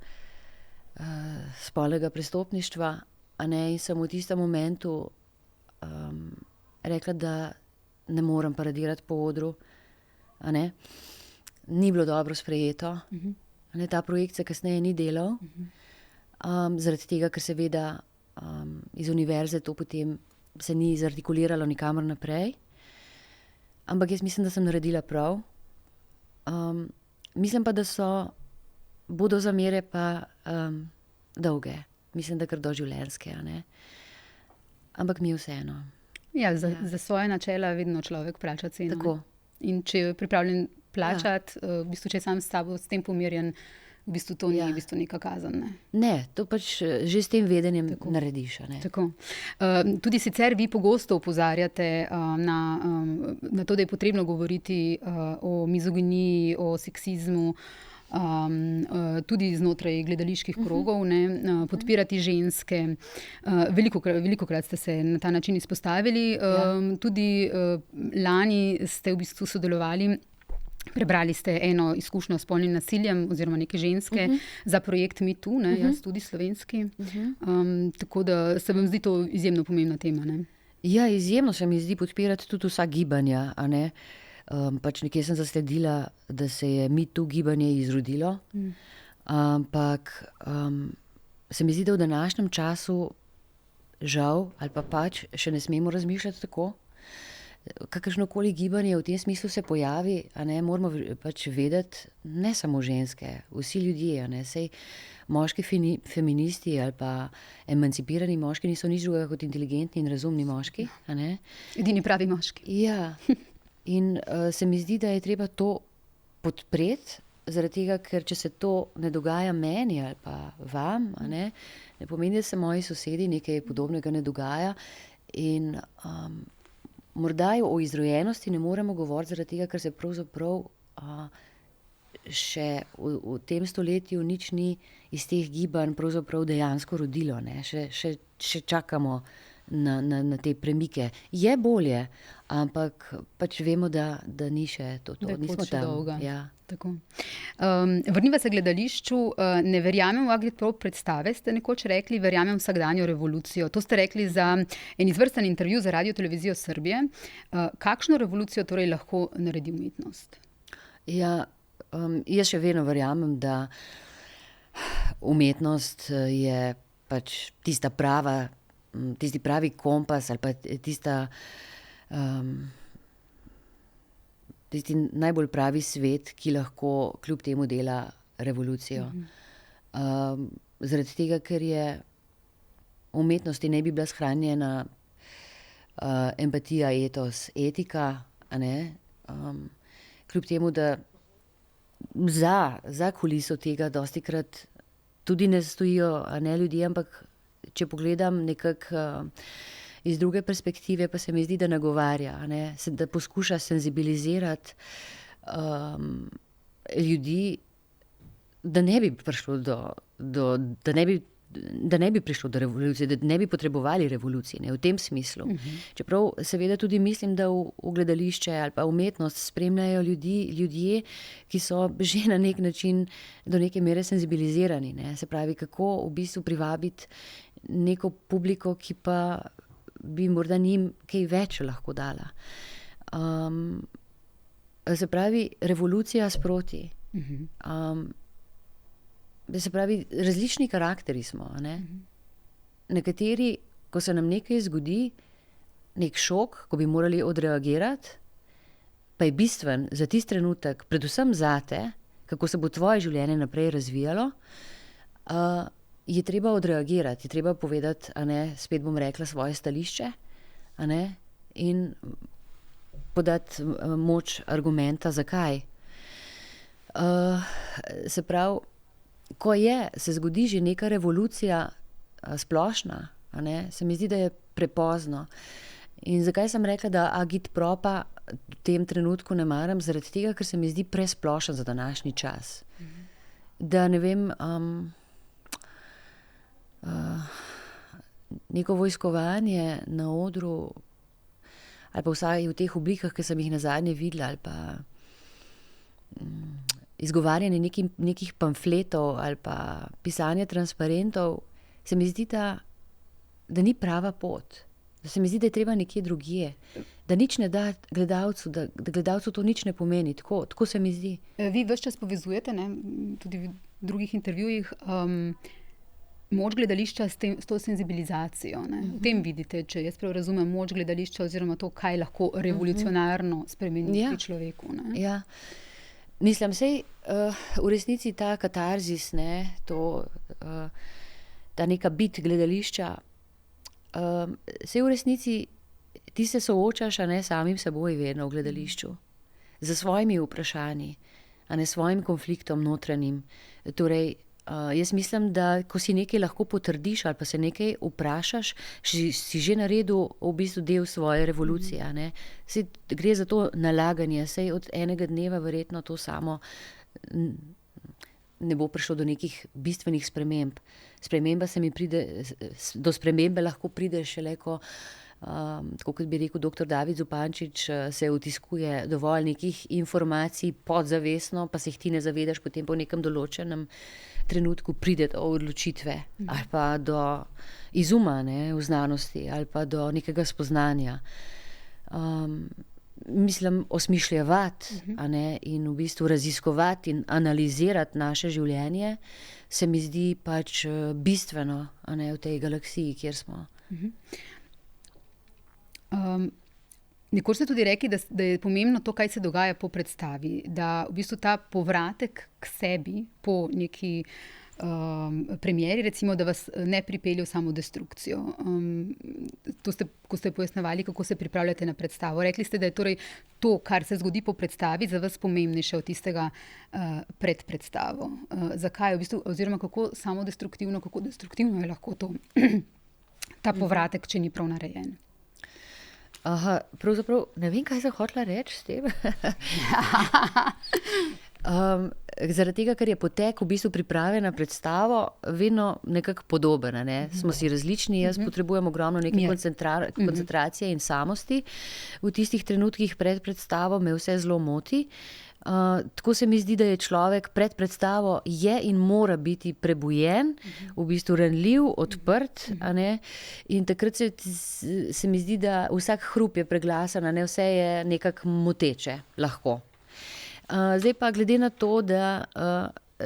spolnega prestopništva, a ne, in sem v tistem momentu rekla, da ne morem paradirati po odru, a ne. Ni bilo dobro sprejeto. A ne, ta projekt se kasneje ni delal, zaradi tega, ker seveda iz univerze to potem se ni zartikuliralo nikamor naprej. Ampak jaz mislim, da sem naredila prav. Mislim pa, da bodo zamere pa dolge. Mislim, da kar doživljenjske, a ne. Ampak mi je vseeno. Ja, za svoje načela vedno človek plača ceno. Tako. In če je pripravljen plačati, v bistvu, če je sam s tabo s tem pomirjen, v bistvu to ni v bistvu neka kazen. Ne, to pač že s tem vedenjem narediš. Ne? Tako. Tudi sicer vi pogosto opozarjate na to, da je potrebno govoriti o mizoginiji, o seksizmu, tudi znotraj gledaliških krogov, ne, podpirati ženske. Velikokrat ste se na ta način izpostavili. Tudi lani ste v bistvu sodelovali, prebrali ste eno izkušnjo s spolnim nasiljem oziroma neke ženske za projekt Me Too, ne, jaz tudi slovenski. Tako da se vam zdi to izjemno pomembna tema, ne? Ja, izjemno se mi zdi podpirati tudi vsa gibanja, a ne. Pač nekje sem zasledila, da se je Me Too gibanje izrodilo, ampak se mi zdi, da v današnjem času žal ali pa pač še ne smemo razmišljati tako. Kakršnokoli gibanje v tem smislu se pojavi, a ne, moramo pač vedeti, ne samo ženske, vsi ljudje, a ne, sej moški feministi ali pa emancipirani moški niso nič drugega kot inteligentni in razumni moški, a ne. Edini pravi moški. Ja. In se mi zdi, da je treba to podpreti, zaradi tega, ker če se to ne dogaja meni ali pa vam, a ne pomeni, da se moji sosedi nekaj podobnega ne dogaja. In morda o izrojenosti ne moremo govoriti, zaradi tega, ker se pravzaprav še v tem stoletju nič ni iz teh gibanj pravzaprav dejansko rodilo, ne. Še čakamo na te premike. Je bolje, ampak pač vemo, da ni še to. Nismo tam. Dolga. Ja. Tako. Vrniva se gledališču. Ne verjamem v agitprop predstave, ste nekoč rekli, verjamem v vsakdanjo revolucijo. To ste rekli za en izvrsten intervju za Radio Televizijo Srbije. Kakšno revolucijo torej lahko naredi umetnost? Ja, jaz še vedno verjamem, da umetnost je pač tisti pravi kompas ali pa tisti najbolj pravi svet, ki lahko kljub temu dela revolucijo. Zaradi tega, ker je v umetnosti ne bi bila shranjena empatija, etos, etika, a ne. Kljub temu, da za kuliso tega dostikrat tudi ne stojijo, a ne, ljudje, ampak če pogledam nekako iz druge perspektive, pa se mi zdi, da nagovarja, a ne, da poskuša senzibilizirati ljudi, da ne bi prišlo da ne bi prišlo do revolucije, da ne bi potrebovali revolucije, ne, v tem smislu. Čeprav seveda tudi mislim, da v gledališče ali pa umetnost spremljajo ljudje, ki so že na nek način do neke mere senzibilizirani, ne. Se pravi, kako v bistvu privabiti neko publiko, ki pa bi morda njim kaj več lahko dala. Se pravi, revolucija sproti. Se pravi, različni karakteri smo. Ne? Nekateri, ko se nam nekaj zgodi, nek šok, ko bi morali odreagirati, pa je bistven za tisti trenutek, predvsem zate, kako se bo tvoje življenje naprej razvijalo, je treba odreagirati, je treba povedati, spet bom rekla svoje stališče, in podati moč argumenta, zakaj. Se pravi, ko se zgodi že neka revolucija splošna, se mi zdi, da je prepozno. In zakaj sem rekla, da agitpropa v tem trenutku ne maram? Zaradi tega, ker se mi zdi presplošen za današnji čas. Da ne vem, neko vojskovanje na odru, ali pa vsaj v teh oblikah, ki sem jih nazadnje videla, ali pa izgovarjanje nekih pamfletov ali pa pisanje transparentov, se mi zdi, da ni prava pot. Da se mi zdi, da je treba nekje drugje. Da nič ne da gledalcu, da gledalcu to nič ne pomeni. Tako se mi zdi. Vi ves čas povezujete, tudi v drugih intervjujih, moč gledališča s to senzibilizacijo. V tem vidite, če jaz prav razumem, moč gledališča oziroma to, kaj lahko revolucionarno spremeni pri človeku. Ja. Mislim, v resnici ta katarzis, ta neka bit gledališča, v resnici ti se soočaš samim seboj vedno v gledališču, z svojimi vprašanji, svojim konfliktom notranjim. Torej, jaz mislim, da ko si nekaj lahko potrdiš ali pa se nekaj vprašaš, si že naredil v bistvu del svoje revolucije. Saj gre za to nalaganje, saj od enega dneva verjetno to samo ne bo prišlo do nekih bistvenih sprememb. Do spremembe lahko pride šele, ko, tako kot bi rekel dr. David Zupančič, se vtiskuje dovolj nekih informacij podzavestno, pa se jih ti ne zavedaš, potem po nekem določenem trenutku pride do odločitve ali pa do izuma v znanosti ali pa do nekega spoznanja. Mislim, osmišljevati in v bistvu raziskovati in analizirati naše življenje se mi zdi pač bistveno v tej galaksiji, kjer smo. Nekoč ste tudi rekli, da je pomembno to, kaj se dogaja po predstavi, da v bistvu ta povratek k sebi po neki premieri, recimo, da vas ne pripelje v samodestrukcijo. Ko ste pojasnjevali, kako se pripravljate na predstavo. Rekli ste, da je torej to, kar se zgodi po predstavi, za vas pomembnejše od tistega pred predstavo. Zakaj? V bistvu, oziroma kako samodestruktivno, kako destruktivno je lahko to, ta povratek, če ni prav narejen? Pravzaprav ne vem, kaj sem hotela reči s tem. Zaradi tega, ker je potek v bistvu priprave na predstavo vedno nekako podoben. Smo si različni, jaz potrebujem ogromno neke koncentracije in samosti. V tistih trenutkih pred predstavo me vse zelo moti. Tako se mi zdi, da je človek pred predstavo in mora biti prebujen, v bistvu ranljiv, odprt. In takrat se mi zdi, da vsak hrup je preglasen, vse je nekako moteče lahko. Zdaj pa glede na to, da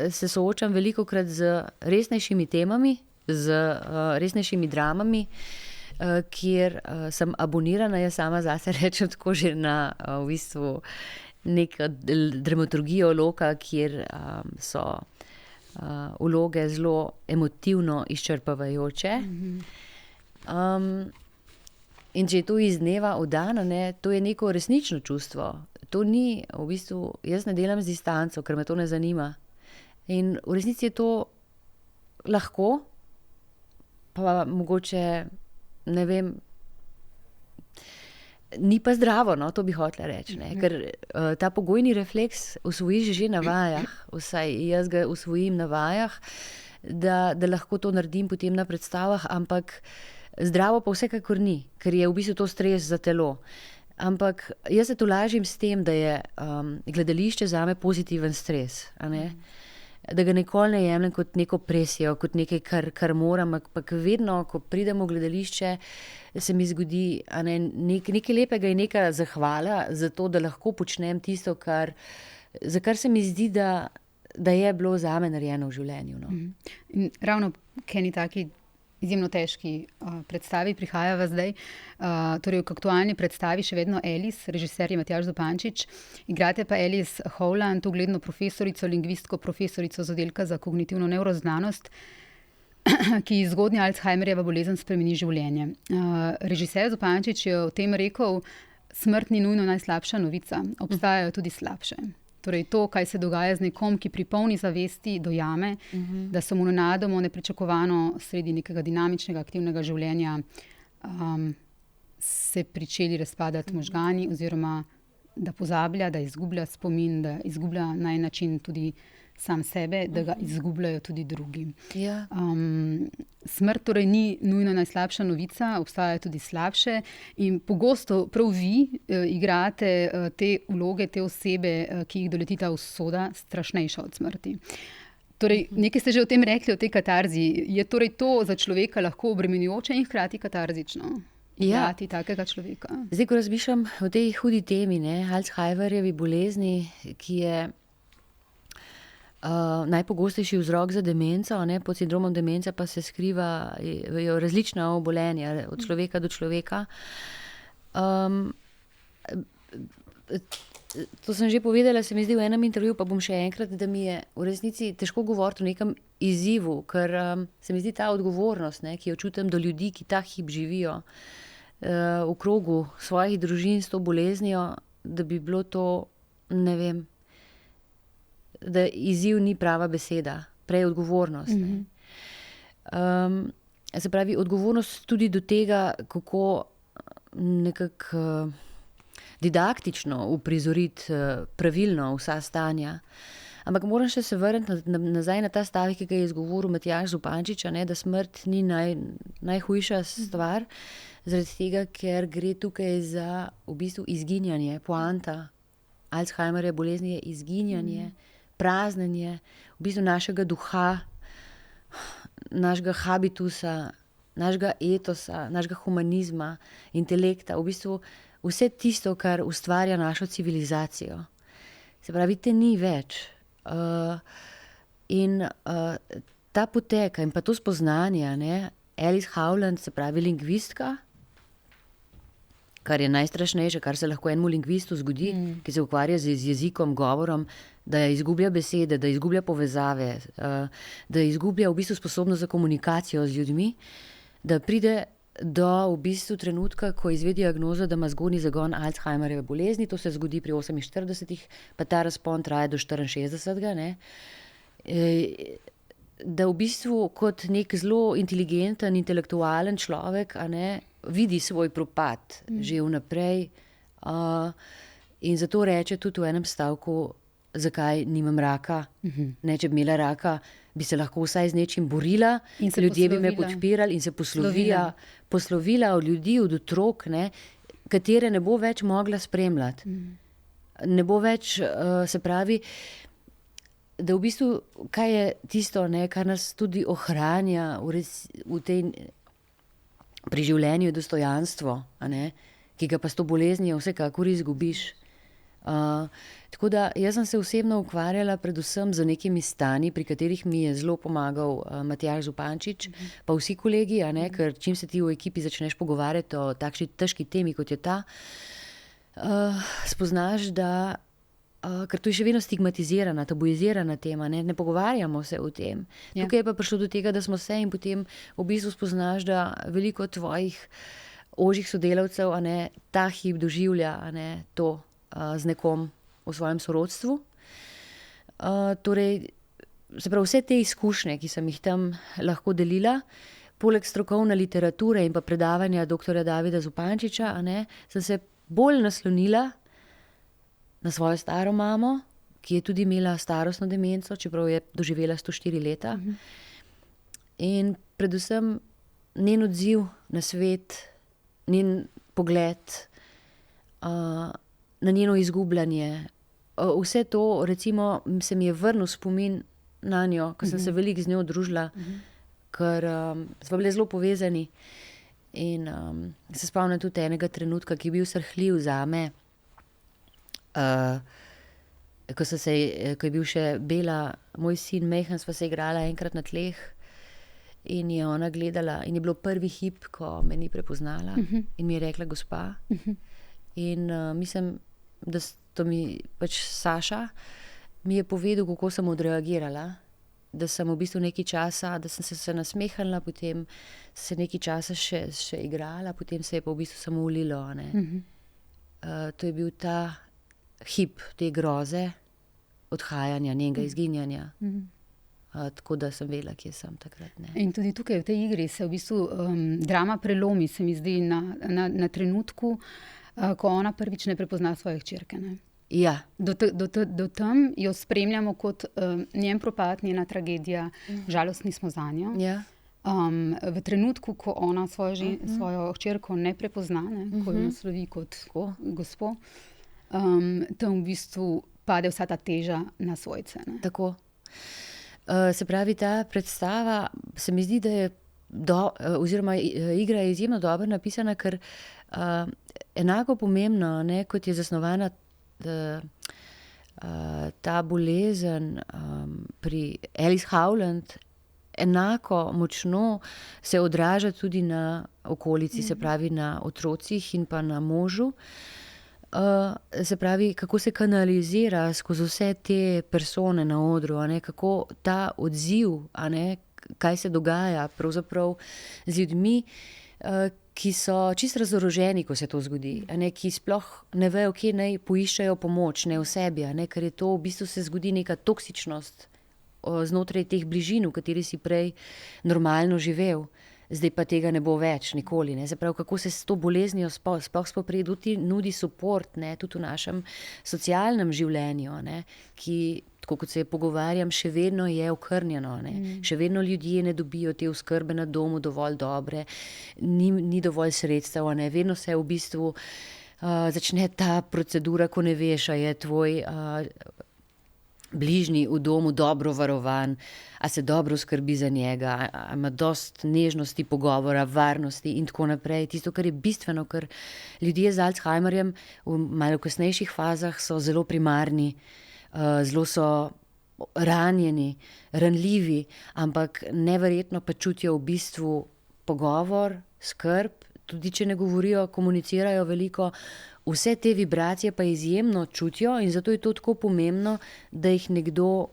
se soočam velikokrat z resnejšimi temami, z resnejšimi dramami, kjer sem abonirana, jaz sama zase rečem tako že na v bistvu neka dramaturgijo loka, kjer so vloge zelo emotivno izčrpavajoče. In če je to iz dneva v dan, to je neko resnično čustvo. To ni, v bistvu, jaz ne delam z distanco, ker me to ne zanima. In v resnici je to lahko, pa mogoče, ne vem, ni pa zdravo, to bi hotela reči. Ker ta pogojni refleks usvojiš že na vajah, vsaj jaz ga usvojim na vajah, da lahko to naredim potem na predstavah, ampak zdravo pa vsekakor ni, ker je v bistvu to stres za telo. Ampak jaz se tolažim s tem, da je gledališče zame pozitiven stres. Da ga nikoli ne jemljem kot neko presijo, kot nekaj, kar moram, ampak vedno, ko pridem v gledališče, se mi zgodi nekaj lepega in neka zahvala za to, da lahko počnem tisto, kar za kar se mi zdi, da je bilo zame narejeno v življenju. No. In ravno k eni taki izjemno težki predstavi prihajava zdaj. Torej v aktualni predstavi še vedno Alice, režiser je Matjaž Zupančič, igrate pa Alice Howland, ugledno profesorico, lingvistko, profesorico z oddelka za kognitivno nevroznanost, ki zgodnja Alzheimerjeva bolezen spremeni življenje. Režiser Zupančič je o tem rekel, smrt ni nujno najslabša novica, obstajajo tudi slabše. Torej to, kaj se dogaja z nekom, ki pri polni zavesti dojame, da so mu nenadoma nepričakovano sredi nekega dinamičnega, aktivnega življenja se pričeli razpadati možgani oziroma da pozablja, da izgublja spomin, da izgublja na en način tudi sam sebe, da ga izgubljajo tudi drugi. Ja. Smrt torej ni nujno najslabša novica, obstajajo tudi slabše in pogosto prav vi igrate te vloge, te osebe, ki jih doleti ta usoda, strašnejša od smrti. Torej, nekaj ste že o tem rekli, o tej katarzi. Je torej to za človeka lahko obremenjujoče in hkrati katarzično? Ja. Igrati takega človeka? Zdaj, ko razmišljam o tej hudi temi, Alzheimerjevi bolezni, ki je najpogostejši vzrok za demenco, pod sindromom demence pa se skrivajo različna obolenja od človeka do človeka. To sem že povedala, se mi zdi v enem intervjuju, pa bom še enkrat, da mi je v resnici težko govoriti o nekem izzivu, ker se mi zdi ta odgovornost, ki jo čutim do ljudi, ki ta hip živijo v krogu svojih družin s to boleznijo, da bi bilo to, ne vem, da izziv ni prava beseda, prej odgovornost. Se pravi, odgovornost tudi do tega, kako nekako didaktično uprizoriti pravilno vsa stanja. Ampak moram še se vrniti nazaj na ta stavek, ki ga je izgovoril Matjaž Zupančič, da smrt ni najhujša stvar, zaradi tega, ker gre tukaj za v bistvu izginjanje, poanta Alzheimerjeve bolezni je izginjanje, praznjenje v bistvu našega duha, našega habitusa, našega etosa, našega humanizma, intelekta, v bistvu vse tisto, kar ustvarja našo civilizacijo. Se pravi, te ni več. In ta poteka in pa to spoznanje, Alice Howland, se pravi lingvistka, kar je najstrašnejše, kar se lahko enemu lingvistu zgodi, ki se ukvarja z jezikom, govorom, da izgublja besede, da izgublja povezave, da izgublja v bistvu sposobnost za komunikacijo z ljudmi, da pride do v bistvu trenutka, ko izvedi diagnozo, da ima zgodnji zagon Alzheimerjeve bolezni, to se zgodi pri 48, pa ta razpon traja do 64. Da v bistvu kot nek zelo inteligenten, intelektualen človek vidi svoj propad že vnaprej in zato reče tudi v enem stavku, zakaj nimam raka. Če bi imela raka, bi se lahko vsaj z nečim borila, ljudje bi me podpirali in se poslovila od ljudi, od otrok, katere ne bo več mogla spremljati. Ne bo več, se pravi, da v bistvu, kaj je tisto, kar nas tudi ohranja pri življenju, je dostojanstvo, ki ga pa s to boleznijo vsekakor izgubiš. Tako da jaz sem se osebno ukvarjala predvsem z nekimi stanji, pri katerih mi je zelo pomagal Matjaž Zupančič, pa vsi kolegi, ker čim se ti v ekipi začneš pogovarjati o takšni težki temi, kot je ta, spoznaš, da ker to je še vedno stigmatizirana, tabuizirana tema, ne pogovarjamo se o tem. Ja. Tukaj je pa prišlo do tega, da smo se in potem v bistvu spoznaš, da veliko tvojih ožjih sodelavcev ta hip doživlja to z nekom v svojem sorodstvu. Torej, se pravi, vse te izkušnje, ki sem jih tam lahko delila, poleg strokovne literature in pa predavanja doktorja Davida Zupančiča, sem se bolj naslonila na svojo staro mamo, ki je tudi imela starostno demenco, čeprav je doživela 104 leta. In predvsem njen odziv na svet, njen pogled, na njeno izgubljanje. Vse to, recimo, se mi je vrnil spomin na njo, ker sem se veliko z njo družila, ker smo bili zelo povezani. In se spomnim tudi enega trenutka, ki je bil srhljiv zame. ko je bil še Bela, moj sin majhen, sva se igrala enkrat na tleh in je ona gledala in je bilo prvi hip, ko me ni prepoznala in mi je rekla gospa. In mislim, da to mi pač Saša mi je povedal, kako sem odreagirala, da sem v bistvu nekaj časa, da sem se nasmehnila, potem se nekaj časa še igrala, potem se je pa v bistvu samo ulilo. To je bil ta hip te groze, odhajanja, njenega izginjanja. Tako da sem vedela, kje sem takrat. In tudi tukaj v tej igri se v bistvu drama prelomi, se mi zdi, na trenutku, ko ona prvič ne prepozna svoje hčerke. Ja. Do tam jo spremljamo kot njen propad, njena tragedija, žalostni smo zanjo. Ja. V trenutku, ko ona svojo hčerko ne prepozna, ko jo naslovi kot gospo, tam v bistvu pade vsa ta teža na svojce. Tako. Se pravi, ta predstava se mi zdi, da je oziroma igra je izjemno dobro napisana, ker enako pomembno, kot je zasnovana ta bolezen pri Alice Howland, enako močno se odraža tudi na okolici, se pravi na otrocih in pa na možu. Se pravi, kako se kanalizira skozi vse te persone na odru, kako ta odziv, kaj se dogaja pravzaprav z ljudmi, ki so čisto razoroženi, ko se to zgodi, ki sploh ne vejo, kje naj poiščejo pomoč, ne v sebi, ker je to v bistvu se zgodi neka toksičnost znotraj teh bližin, v kateri si prej normalno živel. Zdaj pa tega ne bo več, nikoli. Se pravi, kako se s to boleznijo sploh spoprijeti, nudi suport, tudi v našem socialnem življenju, ki, tako kot se pogovarjam, še vedno je okrnjeno. Še vedno ljudje ne dobijo te oskrbe na domu dovolj dobre, ni dovolj sredstev, vedno se v bistvu začne ta procedura, ko ne veš, a je tvoj bližnji v domu dobro varovan, a se dobro skrbi za njega, a ima dost nežnosti, pogovora, varnosti in tako naprej. Tisto, kar je bistveno, ker ljudje z Alzheimerjem v malo kasnejših fazah so zelo primarni, zelo so ranjeni, ranljivi, ampak neverjetno pa čutijo v bistvu pogovor, skrb, tudi če ne govorijo, komunicirajo veliko. Vse te vibracije pa izjemno čutijo in zato je to tako pomembno, da jih nekdo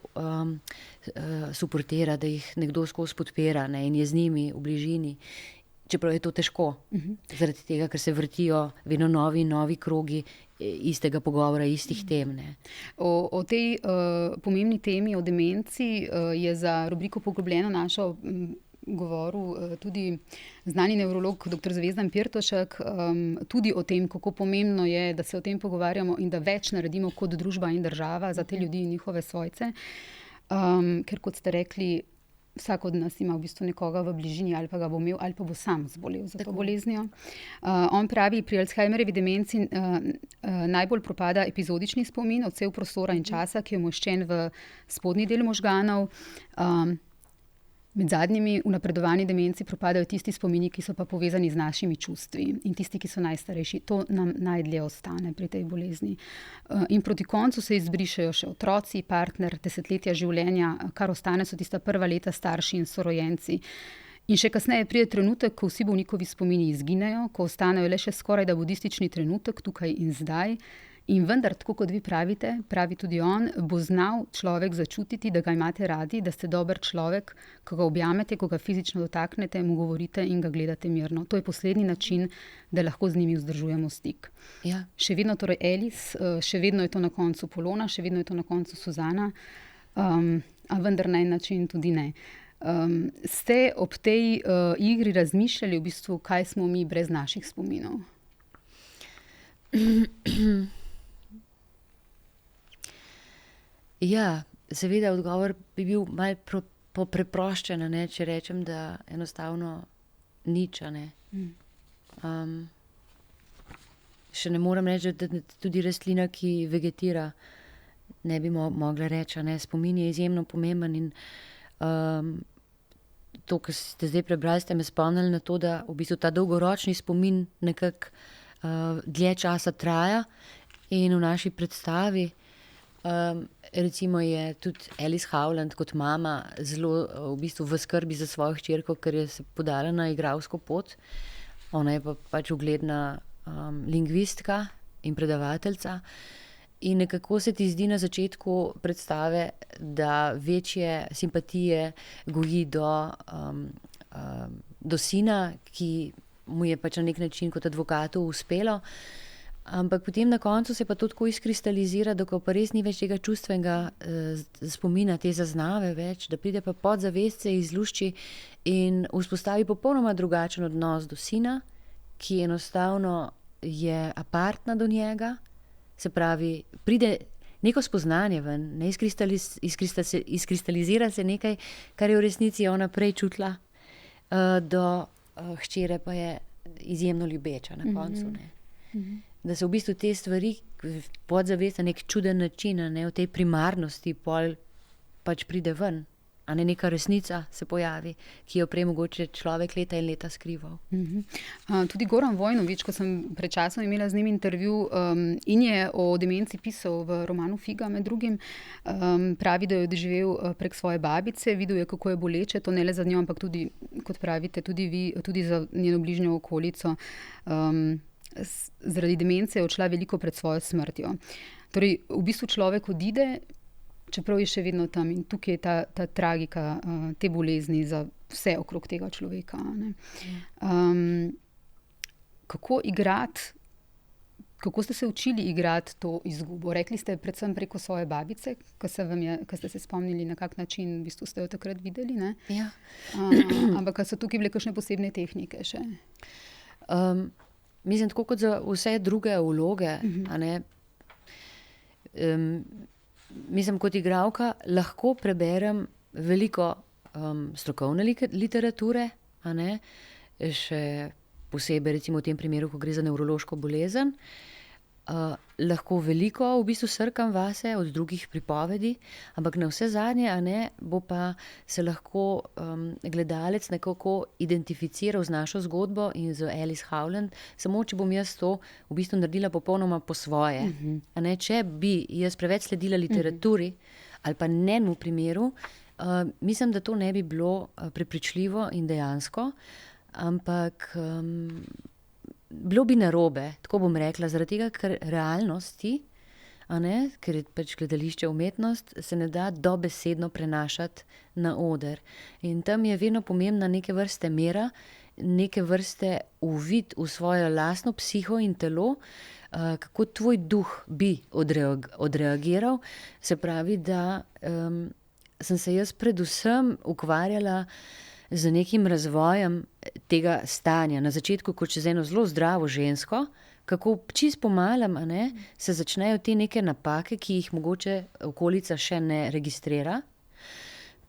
suportira, da jih nekdo skozi podpira in je z njimi v bližini. Čeprav je to težko, zaradi tega, ker se vrtijo vedno novi krogi istega pogovora, istih tem. O tej pomembni temi, o demenci, je za rubriko Poglobljeno našo govoril tudi znani nevrolog dr. Zvezdan Pirtošek, tudi o tem, kako pomembno je, da se o tem pogovarjamo in da več naredimo kot družba in država za te ljudi in njihove svojce. Ker kot ste rekli, vsak od nas ima v bistvu nekoga v bližini ali pa ga bo imel ali pa bo sam zbolel za to boleznijo. On pravi, pri Alzheimerjevi demenci najbolj propada epizodični spomin, odsev prostora in časa, ki je umoščen v spodnji del možganov. Med zadnjimi v napredovani demenci propadajo tisti spomini, ki so pa povezani z našimi čustvi in tisti, ki so najstarejši. To nam najdlje ostane pri tej bolezni. In proti koncu se izbrišejo še otroci, partner, desetletja življenja, kar ostane so tista prva leta, starši in sorojenci. In še kasneje pride trenutek, ko vsi bolnikovi spomini izginejo, ko ostanejo le še skoraj da budistični trenutek, tukaj in zdaj. In vendar, tako kot vi pravite, pravi tudi on, bo znal človek začutiti, da ga imate radi, da ste dober človek, ko ga objamete, ko ga fizično dotaknete, mu govorite in ga gledate mirno. To je poslednji način, da lahko z njimi vzdržujemo stik. Ja. Še vedno torej Alice, še vedno je to na koncu Polona, še vedno je to na koncu Suzana, a vendar na en način tudi ne. Ste ob tej igri razmišljali v bistvu, kaj smo mi brez naših spominov? Ja, seveda odgovor bi bil malo preproščen, če rečem, da enostavno nič. Še ne morem reči, da tudi rastlina, ki vegetira, ne bi mogla reči. Spomin je izjemno pomemben in to, kar ste zdaj prebrali, ste me spomnili na to, da v bistvu ta dolgoročni spomin nekako dlje časa traja in v naši predstavi Recimo je tudi Alice Howland kot mama zelo v bistvu v skrbi za svojo hčerko, ker je se podala na igralsko pot. Ona je pa pač ugledna lingvistka in predavateljica. In nekako se ti zdi na začetku predstave, da večje simpatije goji do sina, ki mu je pač na nek način kot advokatu uspelo. Ampak potem na koncu se pa to tako izkristalizira, da ko pa res ni več tega čustvenega spomina, te zaznave več, da pride pa podzavest se izlušči in vzpostavi popolnoma drugačen odnos do sina, ki enostavno je apartna do njega. Se pravi, pride neko spoznanje ven, ne izkristalizira se nekaj, kar je v resnici ona prej čutila, do hčere pa je izjemno ljubeča na koncu. Ne. Da se v bistvu te stvari podzavest na nek čuden način, ne, v tej primarnosti pol pač pride ven. A ne neka resnica se pojavi, ki jo prej mogoče človek leta in leta skrival. Tudi Goran Vojnović, ko sem pred časom imela z njim intervju in je o demenci pisal v romanu Figa med drugim, pravi, da jo je doživel prek svoje babice, videl je, kako je boleče, to ne le za njo, ampak tudi, kot pravite, tudi vi, tudi za njeno bližnjo okolico. Zaradi demence je odšla veliko pred svojo smrtjo. Torej, v bistvu človek odide, čeprav je še vedno tam in tukaj je ta tragika te bolezni za vse okrog tega človeka. Ne. Kako ste se učili igrati to izgubo? Rekli ste predvsem preko svoje babice, ko ste se spomnili, na kak način v bistvu ste jo takrat videli. Ne? Ja. Ampak so tukaj bile kakšne posebne tehnike še? Mislim, tako kot za vse druge vloge, a ne, mislim, kot igralka lahko preberem veliko strokovne literature, a ne, še posebej recimo v tem primeru, ko gre za nevrološko bolezen. Lahko veliko v bistvu srkam vase od drugih pripovedi, ampak na vse zadnje, a ne, bo pa se lahko gledalec nekako identificiral z našo zgodbo in z Alice Howland, samo če bom jaz to v bistvu naredila popolnoma po svoje. A ne, če bi jaz preveč sledila literaturi ali pa njenemu primeru, mislim, da to ne bi bilo prepričljivo in dejansko, ampak bilo bi narobe, tako bom rekla, zaradi tega, ker realnosti, a ne, ker je pač gledališče umetnost, se ne da dobesedno prenašati na oder. In tam je vedno pomembna neke vrste mera, neke vrste uvid v svojo lastno psiho in telo, kako tvoj duh bi odreagiral. Se pravi, da sem se jaz predvsem ukvarjala z nekim razvojem tega stanja. Na začetku, kot čez eno zelo zdravo žensko, kako čist pomalem, a ne, se začnejo te neke napake, ki jih mogoče okolica še ne registrira.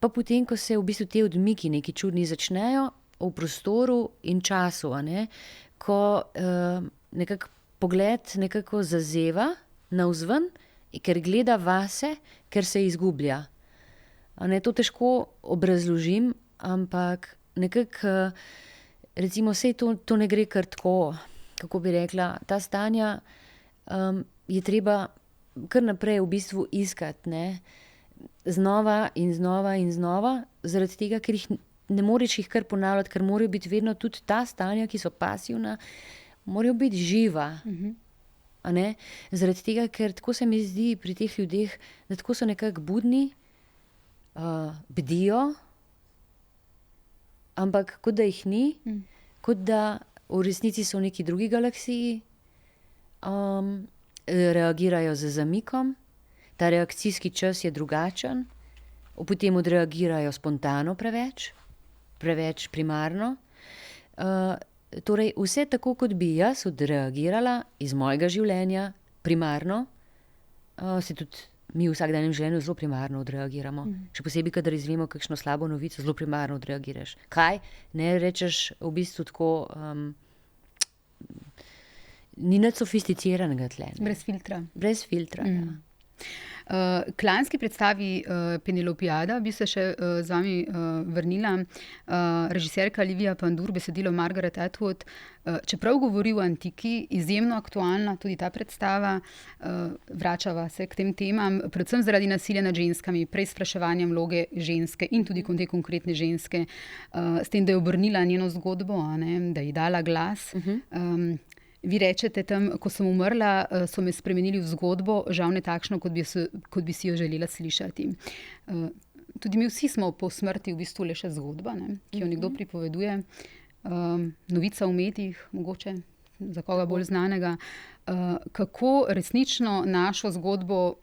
Pa potem, ko se v bistvu te odmiki neki čudni začnejo v prostoru in času, a ne, ko nekako pogled nekako zazeva navzven, ker gleda vase, ker se izgublja. A ne, to težko obrazložim, ampak nekako, recimo, sej to ne gre kar tako, kako bi rekla, ta stanja je treba kar naprej v bistvu iskati, ne, znova in znova in znova, zaradi tega, ker jih ne moreš jih kar ponavljati, ker morajo biti vedno tudi ta stanja, ki so pasivna, morajo biti živa. A ne, zaradi tega, ker tako se mi zdi pri teh ljudeh, da tako so nekako budni, bdijo, ampak kot da jih ni, kot da v resnici so v neki drugi galaksiji, reagirajo z zamikom, ta reakcijski čas je drugačen, potem odreagirajo spontano preveč primarno. Torej, vse tako, kot bi jaz odreagirala iz mojega življenja primarno, se tudi mi v vsakdanjem življenju zelo primarno odreagiramo. Še posebej, kadar izvemo kakšno slabo novico, zelo primarno odreagiraš. Kaj? Ne rečeš v bistvu tako, ni nič sofisticiranega tle. Brez filtra. Brez filtra, ja. K lanski predstavi Penelopijada bi se še z vami vrnila. Režiserka Livia Pandur, besedilo Margaret Atwood, čeprav govori o antiki, izjemno aktualna tudi ta predstava, vračava se k tem temam, predvsem zaradi nasilja nad ženskami, preizpraševanjem vloge ženske in tudi te konkretne ženske, s tem, da je obrnila njeno zgodbo, da je dala glas. Vi rečete tam, ko sem umrla, so me spremenili v zgodbo, žal ne takšno, kot bi si jo želela slišati. Tudi mi vsi smo po smrti v bistvu le še zgodba, ki jo nekdo pripoveduje. Novica v medijih, mogoče za koga bolj znanega. Kako resnično našo zgodbo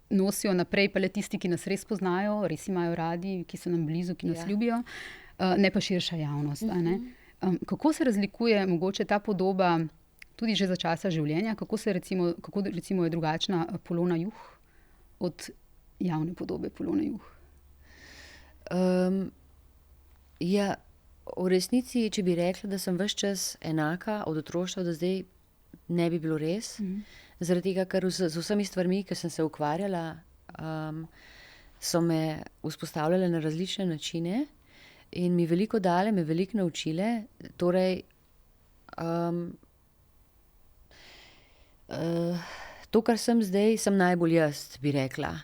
nosijo naprej, pa le tisti, ki nas res poznajo, res imajo radi, ki so nam blizu, ki nas ljubijo, ne pa širša javnost. Kako se razlikuje mogoče ta podoba tudi že za časa življenja, kako recimo je drugačna Polona Juh od javne podobe Polone Juh? V resnici, če bi rekla, da sem ves čas enaka od otroštva do zdaj, ne bi bilo res. Zaradi tega, ker z vsemi stvarmi, ki sem se ukvarjala, so me vzpostavljale na različne načine in mi veliko dale, me veliko naučile. Torej, to, kar sem zdaj, sem najbolj jaz, bi rekla.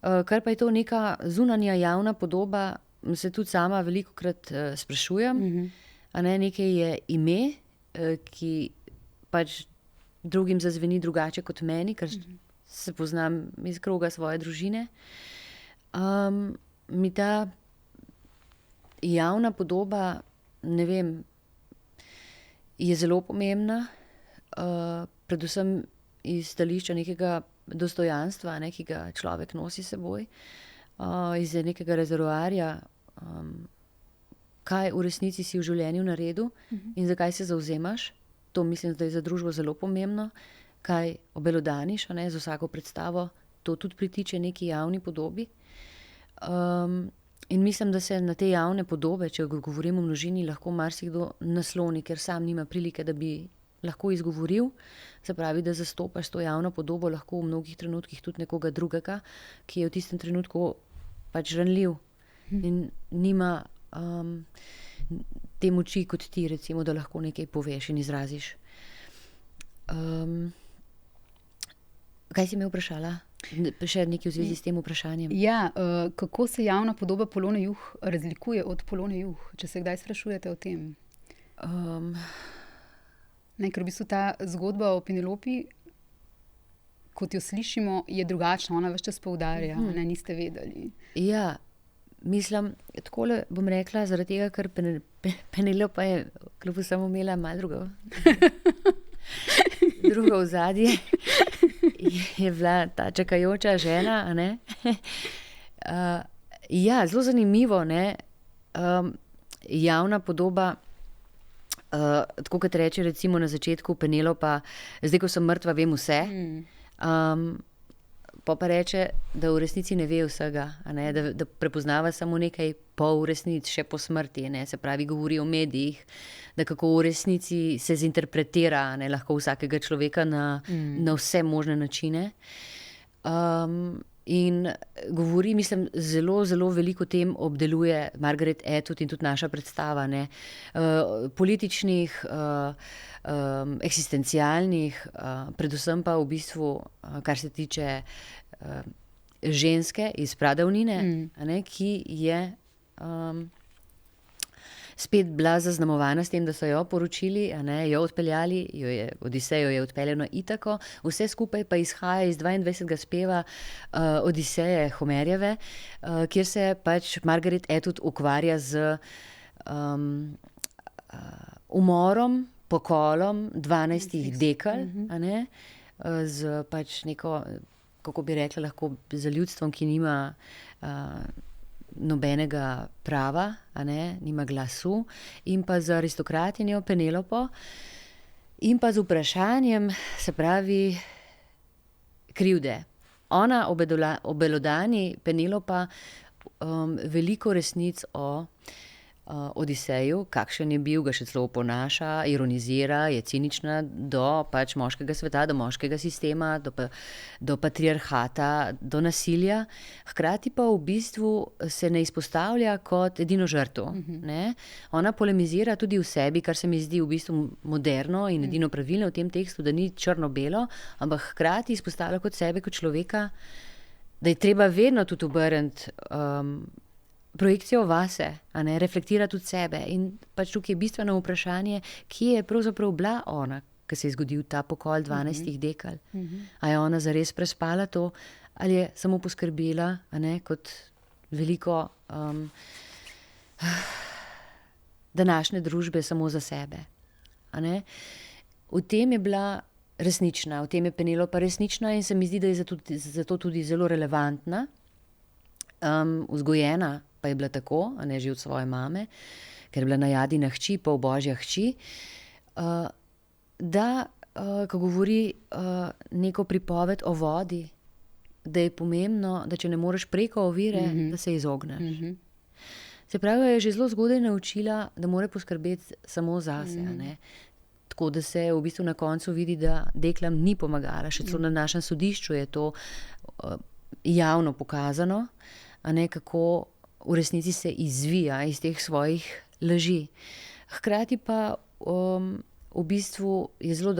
Kar pa je to neka zunanja javna podoba, se tudi sama velikokrat sprašujem. Nekaj je ime, ki pač drugim zazveni drugače kot meni, ker se poznam iz kroga svoje družine. Mi ta javna podoba, ne vem, je zelo pomembna. Predvsem iz stališča nekega dostojanstva, ki ga človek nosi seboj, iz nekega rezervoarja, kaj v resnici si v življenju naredil in zakaj se zavzemaš. To mislim, da je za družbo zelo pomembno, kaj obelodaniš, z vsako predstavo, to tudi pritiče neki javni podobi. In mislim, da se na te javne podobe, če govorimo o množini, lahko marsikdo nasloni, ker sam nima prilike, da bi lahko izgovoril, se pravi, da zastopaš to javno podobo lahko v mnogih trenutkih tudi nekoga drugega, ki je v tistem trenutku pač ranljiv in nima te moči kot ti, recimo, da lahko nekaj poveš in izraziš. Kaj si me vprašala? Še nekaj v zvezi s tem vprašanjem. Ja, kako se javna podoba Polone Juh razlikuje od Polone Juh, če se kdaj sprašujete o tem? Ker v bistvu ta zgodba o Penelopi, kot jo slišimo, je drugačna. Ona ves čas poudarja, niste vedeli. Ja, mislim, takole bom rekla, zaradi tega, ker Penelopa je kljub vsemu imela malo drugo ozadje. Je bila ta čakajoča žena, ja, zelo zanimivo, javna podoba. Tako kot reče recimo na začetku Penelopa, zdaj, ko sem mrtva, vem vse. Pa reče, da v resnici ne ve vsega, da prepoznava samo nekaj pol resnic, še po smrti. Se pravi, govori o medijih, da kako v resnici se zinterpretira lahko vsakega človeka na vse možne načine. In govori, mislim, zelo, zelo veliko tem obdeluje Margaret Atwood in tudi naša predstava, političnih, eksistencialnih, predvsem pa v bistvu, kar se tiče ženske iz pradavnine, ki je spet bila zaznamovana s tem, da so jo poročili, jo odpeljali, Odisejo je odpeljano Itako, vse skupaj pa izhaja iz 22. speva Odiseje Homerjeve, kjer se pač Margaret Atwood ukvarja z umorom, pokolom 12 dekal, z pač neko, kako bi rekla, lahko za ljudstvom, ki nima nobenega prava, nima glasu, in pa z aristokratinjo Penelopo in pa z vprašanjem, se pravi, krivde. Ona obelodani Penelopa veliko resnic o Odiseju, kakšen je bil, ga še celo oponaša, ironizira, je cinična do pač moškega sveta, do moškega sistema, do patriarhata, do nasilja. Hkrati pa v bistvu se ne izpostavlja kot edino žrtev. Ne? Ona polemizira tudi v sebi, kar se mi zdi v bistvu moderno in edino pravilno v tem tekstu, da ni črno-belo, ampak hkrati izpostavlja kot sebe, kot človeka, da je treba vedno tudi obrniti projekcijo vase, a ne, reflektira tudi sebe in pač tukaj je bistveno vprašanje, kje je pravzaprav bila ona, ko se je zgodil ta pokol 12 dekal. A je ona zares prespala to, ali je samo poskrbela, a ne, kot veliko današnje družbe samo za sebe. A ne. V tem je bila resnična, v tem je Penelopa resnična in se mi zdi, da je zato tudi zelo relevantna, vzgojena pa je bila tako, a ne, že od svoje mame, ker je bila Najadina hči, pol božja hči, da, ko govori neko pripoved o vodi, da je pomembno, da če ne moreš preko ovire, da se izogneš. Se pravi, je že zelo zgodaj naučila, da mora poskrbeti samo zase, a ne. Tako da se v bistvu na koncu vidi, da deklam ni pomagala. Še celo na našem sodišču je to javno pokazano, a ne, kako v resnici se izvija iz teh svojih laži. Hkrati pa v bistvu je zelo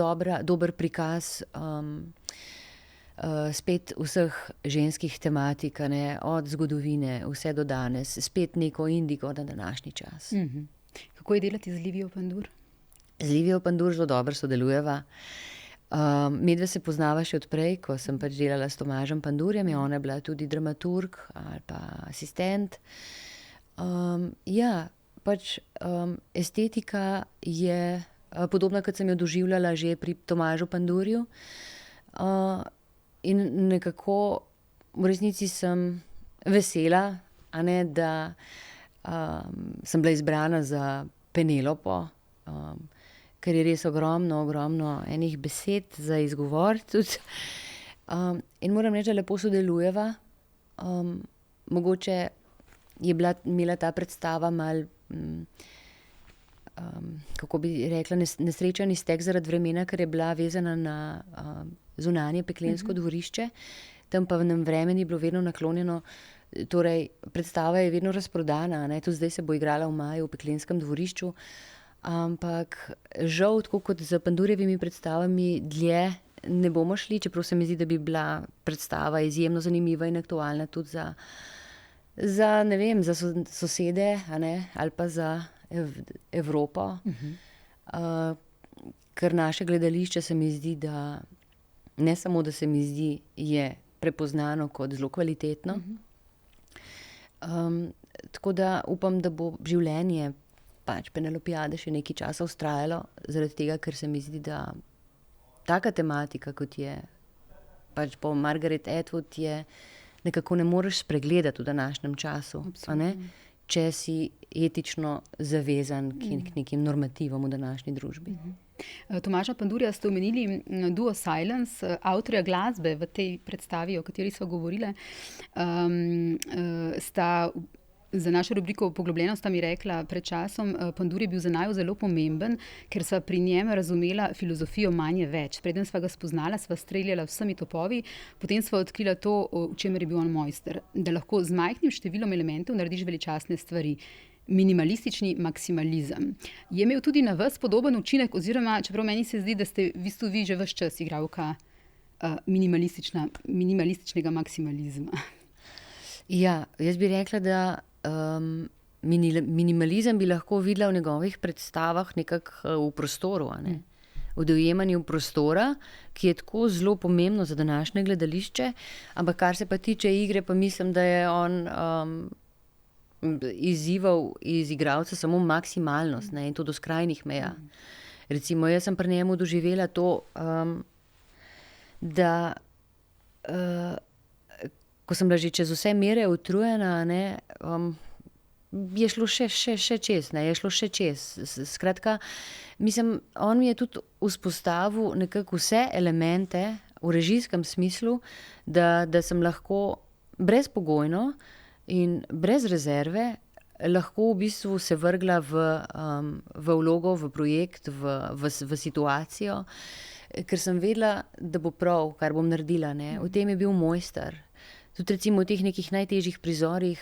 dober prikaz spet vseh ženskih tematik, a ne, od zgodovine vse do danes, spet neko indigo na današnji čas. Kako je delati z Livijo Pandur? Z Livijo Pandur zelo dobro sodelujeva. Medve se poznava še odprej, ko sem pač delala s Tomažem Pandurjem, je ona bila tudi dramaturg ali pa asistent. Pač estetika je podobna, kot sem jo doživljala že pri Tomažu Pandurju. In nekako v resnici sem vesela, a ne, da sem bila izbrana za Penelopo, ker je res ogromno enih besed za izgovor tudi. In moram reči, da lepo sodelujeva. Mogoče je imela ta predstava malo, kako bi rekla, nesrečen iztek zaradi vremena, ker je bila vezana na zunanje peklensko dvorišče. Tam pa nam vreme ni bilo vedno naklonjeno. Torej, predstava je vedno razprodana, ne? Tudi zdaj se bo igrala v maju v peklenskem dvorišču. Ampak žal, tako kot z Pandurjevimi predstavami, dlje ne bomo šli, čeprav se mi zdi, da bi bila predstava izjemno zanimiva in aktualna tudi za ne vem, za sosede, a ne, ali pa za Evropo. Ker naše gledališče se mi zdi, da ne samo, da se mi zdi, je prepoznano kot zelo kvalitetno. Tako da upam, da bo življenje pač Penelopijade še nekaj časa vztrajalo, zaradi tega, ker se mi zdi, da taka tematika, kot je pač po Margaret Atwood, je nekako ne moreš spregledati v današnjem času, a ne, če si etično zavezan k nekim normativom v današnji družbi. Tomaža Pandurja ste omenili, Duo Silence, avtorja glasbe v tej predstavi, o kateri sva govorile, sta za našo rubriko Poglobljeno sta mi rekla pred časom, Pandur je bil za naju zelo pomemben, ker sva pri njem razumela filozofijo manj je več. Preden sva ga spoznala, sva streljala vsemi topovi, potem sva odkrila to, v čemer je bil on mojster. Da lahko z majhnim številom elementov narediš veličastne stvari. Minimalistični maksimalizem. Je imel tudi na vas podoben učinek, oziroma čeprav meni se zdi, da ste v bistvu vi že ves čas igralka minimalističnega maksimalizma? Ja, jaz bi rekla, da minimalizem bi lahko videla v njegovih predstavah nekako v prostoru, a ne? V dojemanju prostora, ki je tako zelo pomembno za današnje gledališče, ampak kar se pa tiče igre, pa mislim, da je on izzival iz igralca samo maksimalnost, ne, in to do skrajnih meja. Recimo, jaz sem pri njemu doživela to, da ko sem bila že čez vse mere utrujena, ne, je šlo še čez, ne, je šlo še čez. Skratka, mislim, on mi je tudi vzpostavil nekako vse elemente v režijskem smislu, da sem lahko brezpogojno in brez rezerve lahko v bistvu se vrgla v vlogo, v projekt, v situacijo, ker sem vedela, da bo prav, kar bom naredila. Ne. V tem je bil mojster. Tudi recimo v teh nekih najtežjih prizorih,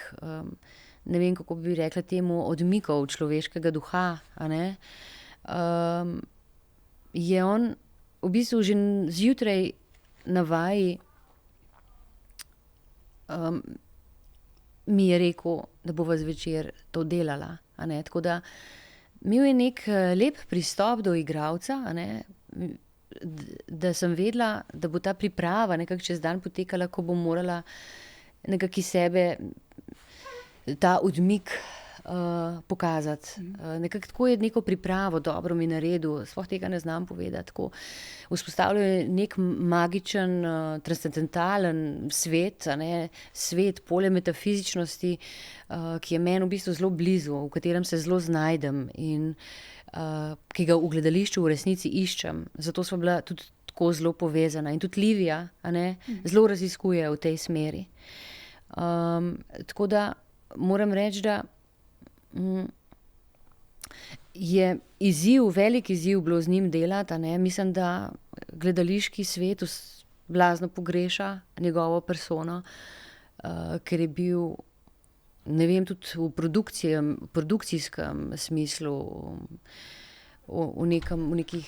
ne vem, kako bi rekla temu, odmikov človeškega duha, a ne, je on v bistvu že zjutraj na vaji mi je rekel, da bova zvečer to delala. A ne? Tako da imel je nek lep pristop do igralca, a ne? Da sem vedela, da bo ta priprava nekako čez dan potekala, ko bom morala nekako iz sebe ta odmik pokazati. Nekako tako je neko pripravo dobro mi naredil, sploh tega ne znam povedati. Tako vzpostavljal je nek magičen, transcendentalen svet, a ne, svet, polje metafizičnosti, ki je meni v bistvu zelo blizu, v katerem se zelo znajdem in ki ga v gledališču v resnici iščem. Zato sva bila tudi tako zelo povezana. In tudi Livija, a ne, zelo raziskuje v tej smeri. Tako da moram reči, da je velik izziv bilo z njim delati, a ne. Mislim, da gledališki svet blazno pogreša njegovo persono, ker je bil, ne vem, tudi v produkcijskem smislu, v nekih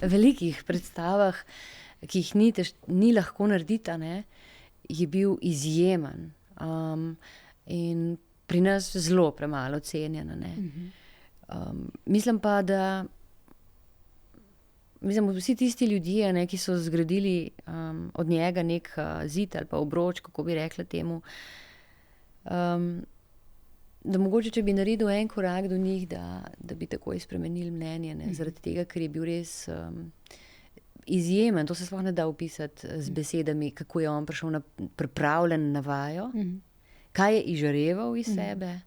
velikih predstavah, ki jih ni lahko narediti, a ne, je bil izjemen. In pri nas zelo premalo cenjen, a ne. Mislim pa, da vsi tisti ljudje, ne, ki so zgradili od njega nek zid ali pa obroč, kako bi rekla temu, da mogoče, če bi naredil en korak do njih, da bi takoj spremenili mnenje, ne, zaradi tega, ker je bil res izjemen. To se sploh ne da opisati z besedami, kako je on prišel pripravljen na vajo, kaj je izžareval iz sebe,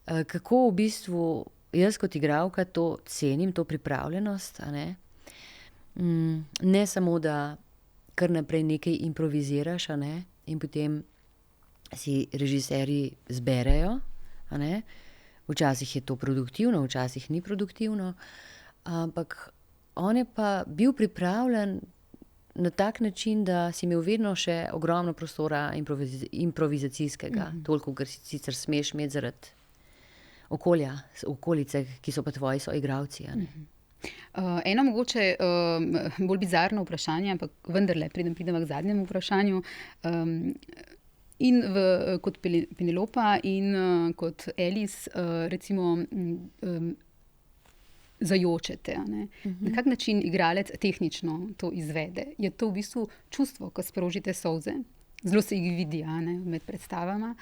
kako v bistvu jaz kot igralka to cenim, to pripravljenost, a ne. Ne samo, da kar naprej nekaj improviziraš, a ne, in potem si režiserji zberejo, a ne. Včasih je to produktivno, včasih ni produktivno, ampak on je pa bil pripravljen na tak način, da si imel vedno še ogromno prostora improvizacijskega, toliko, kar si sicer smeš imeti zaradi okolice, ki so pa tvoji soigralci, a ne. Eno mogoče bolj bizarno vprašanje, ampak vendarle pridemo k zadnjemu vprašanju. In kot Penelopa in kot Alice, recimo, zajočete, a ne. Na kak način igralec tehnično to izvede? Je to v bistvu čustvo, ko sprožite solze? Zelo se jih vidi, a ne, med predstavama.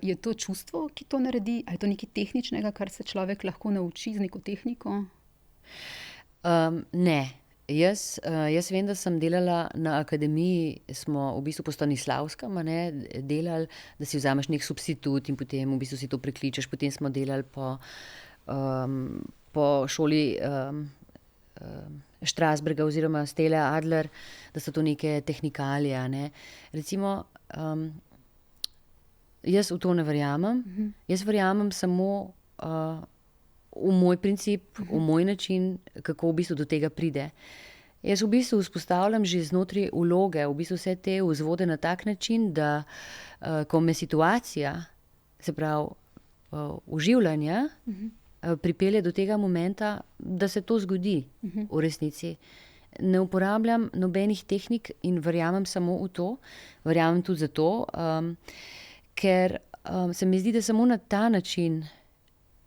Je to čustvo, ki to naredi? Ali je to nekaj tehničnega, kar se človek lahko nauči z neko tehniko? Ne. Jaz vem, da sem delala na akademiji, smo v bistvu po Stanislavskem, a ne, delali, da si vzameš nek substitut in potem v bistvu si to prekličeš. Potem smo delali po šoli Strasberga oziroma Stele Adler, da so to neke tehnikalije, a ne. Recimo, jaz v to ne verjamem. Jaz verjamem samo v moj princip, v moj način, kako v bistvu do tega pride. Jaz v bistvu vzpostavljam že znotraj vloge, v bistvu vse te vzvode na tak način, da ko me situacija, se pravi vživljanja, pripelje do tega momenta, da se to zgodi v resnici. Ne uporabljam nobenih tehnik in verjamem samo v to. Verjamem tudi zato, ker se mi zdi, da samo na ta način,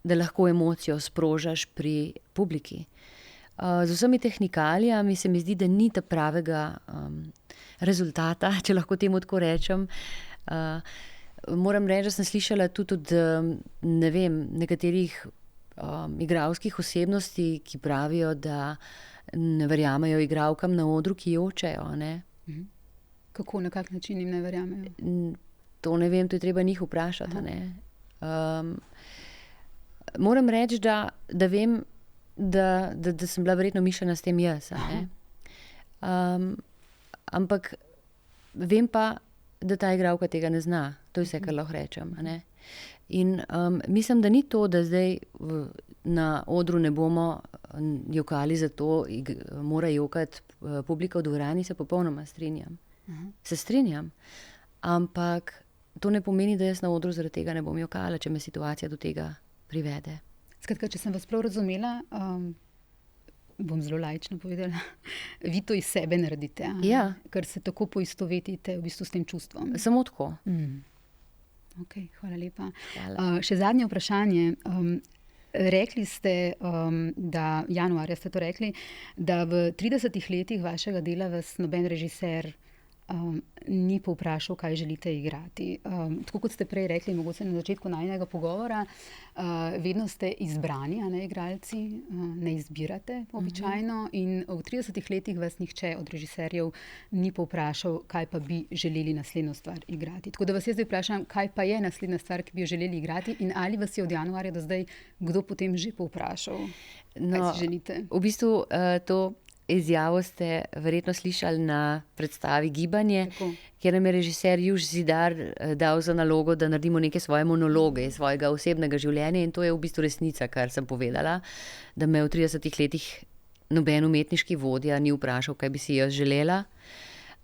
da lahko emocijo sprožaš pri publiki. Z vsemi tehnikalijami se mi zdi, da ni ta pravega rezultata, če lahko temu tako rečem. Moram reči, da sem slišala tudi od, ne vem, nekaterih igralskih osebnosti, ki pravijo, da ne verjamejo igralkam na odru, ki jočejo, ne. Kako, na kak način jim ne verjamejo? To ne vem, to je treba njih vprašati, a ne. Moram reči, da vem, da sem bila verjetno mišljena s tem jaz, a ne. Ampak vem pa, da ta igralka tega ne zna. To je vse, kar lahko rečem. A ne? In mislim, da ni to, da zdaj na odru ne bomo jokali, zato mora jokati publika v dvorani, se popolnoma strinjam. Se strinjam, ampak to ne pomeni, da jaz na odru zaradi tega ne bom jokala, če me situacija do tega privede. Skratka, če sem vas prav razumela, bom zelo laično povedala, vi to iz sebe naredite, Ja. ker se tako poistovetite v bistvu s tem čustvom. Samo tako. Ok, hvala lepa. Hvala. Še zadnje vprašanje. Rekli ste, da januarja ste to rekli, da v 30 letih vašega dela vas noben režiser ni povprašal, kaj želite igrati. Tako kot ste prej rekli, mogoče na začetku najinega pogovora, vedno ste izbrani, a ne igralci, ne izbirate običajno in v 30 letih vas nihče od režiserjev ni povprašal, kaj pa bi želeli naslednjo stvar igrati. Tako da vas jaz zdaj vprašam, kaj pa je naslednja stvar, ki bi jo želeli igrati in ali vas je od januarja do zdaj kdo potem že povprašal, kaj si želite? V bistvu to izjavo ste verjetno slišali na predstavi Gibanje, Tako. kjer nam je režiser Juš Zidar dal za nalogo, da naredimo neke svoje monologe iz svojega osebnega življenja in to je v bistvu resnica, kar sem povedala, da me v 30 letih noben umetniški vodja ni vprašal, kaj bi si jaz želela.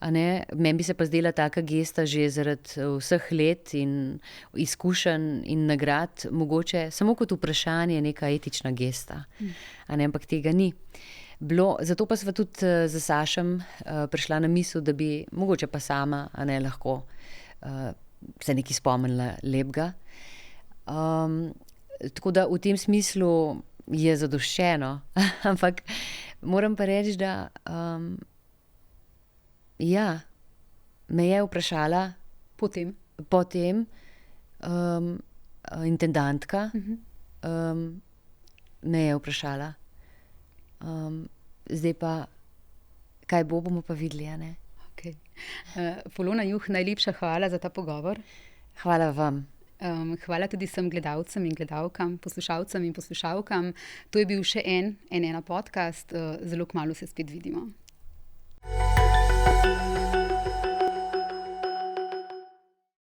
A ne? Meni bi se pa zdela taka gesta že zaradi vseh let in izkušenj in nagrad, mogoče samo kot vprašanje neka etična gesta. A ne? Ampak tega ni. Zato pa sva tudi z Sašem prišla na misel, da bi mogoče pa sama lahko se nekaj spomnila lepega. Tako da v tem smislu je zadoščeno. Ampak moram pa reči, da ja, me je vprašala potem intendantka, me je vprašala. Zdaj pa, kaj bomo pa videli, a ne? Okay. Polona Juh, najlepša hvala za ta pogovor. Hvala vam. Hvala tudi vsem gledalcem in gledalkam, poslušalcem in poslušalkam. To je bil še en podcast. Zelo kmalu se spet vidimo.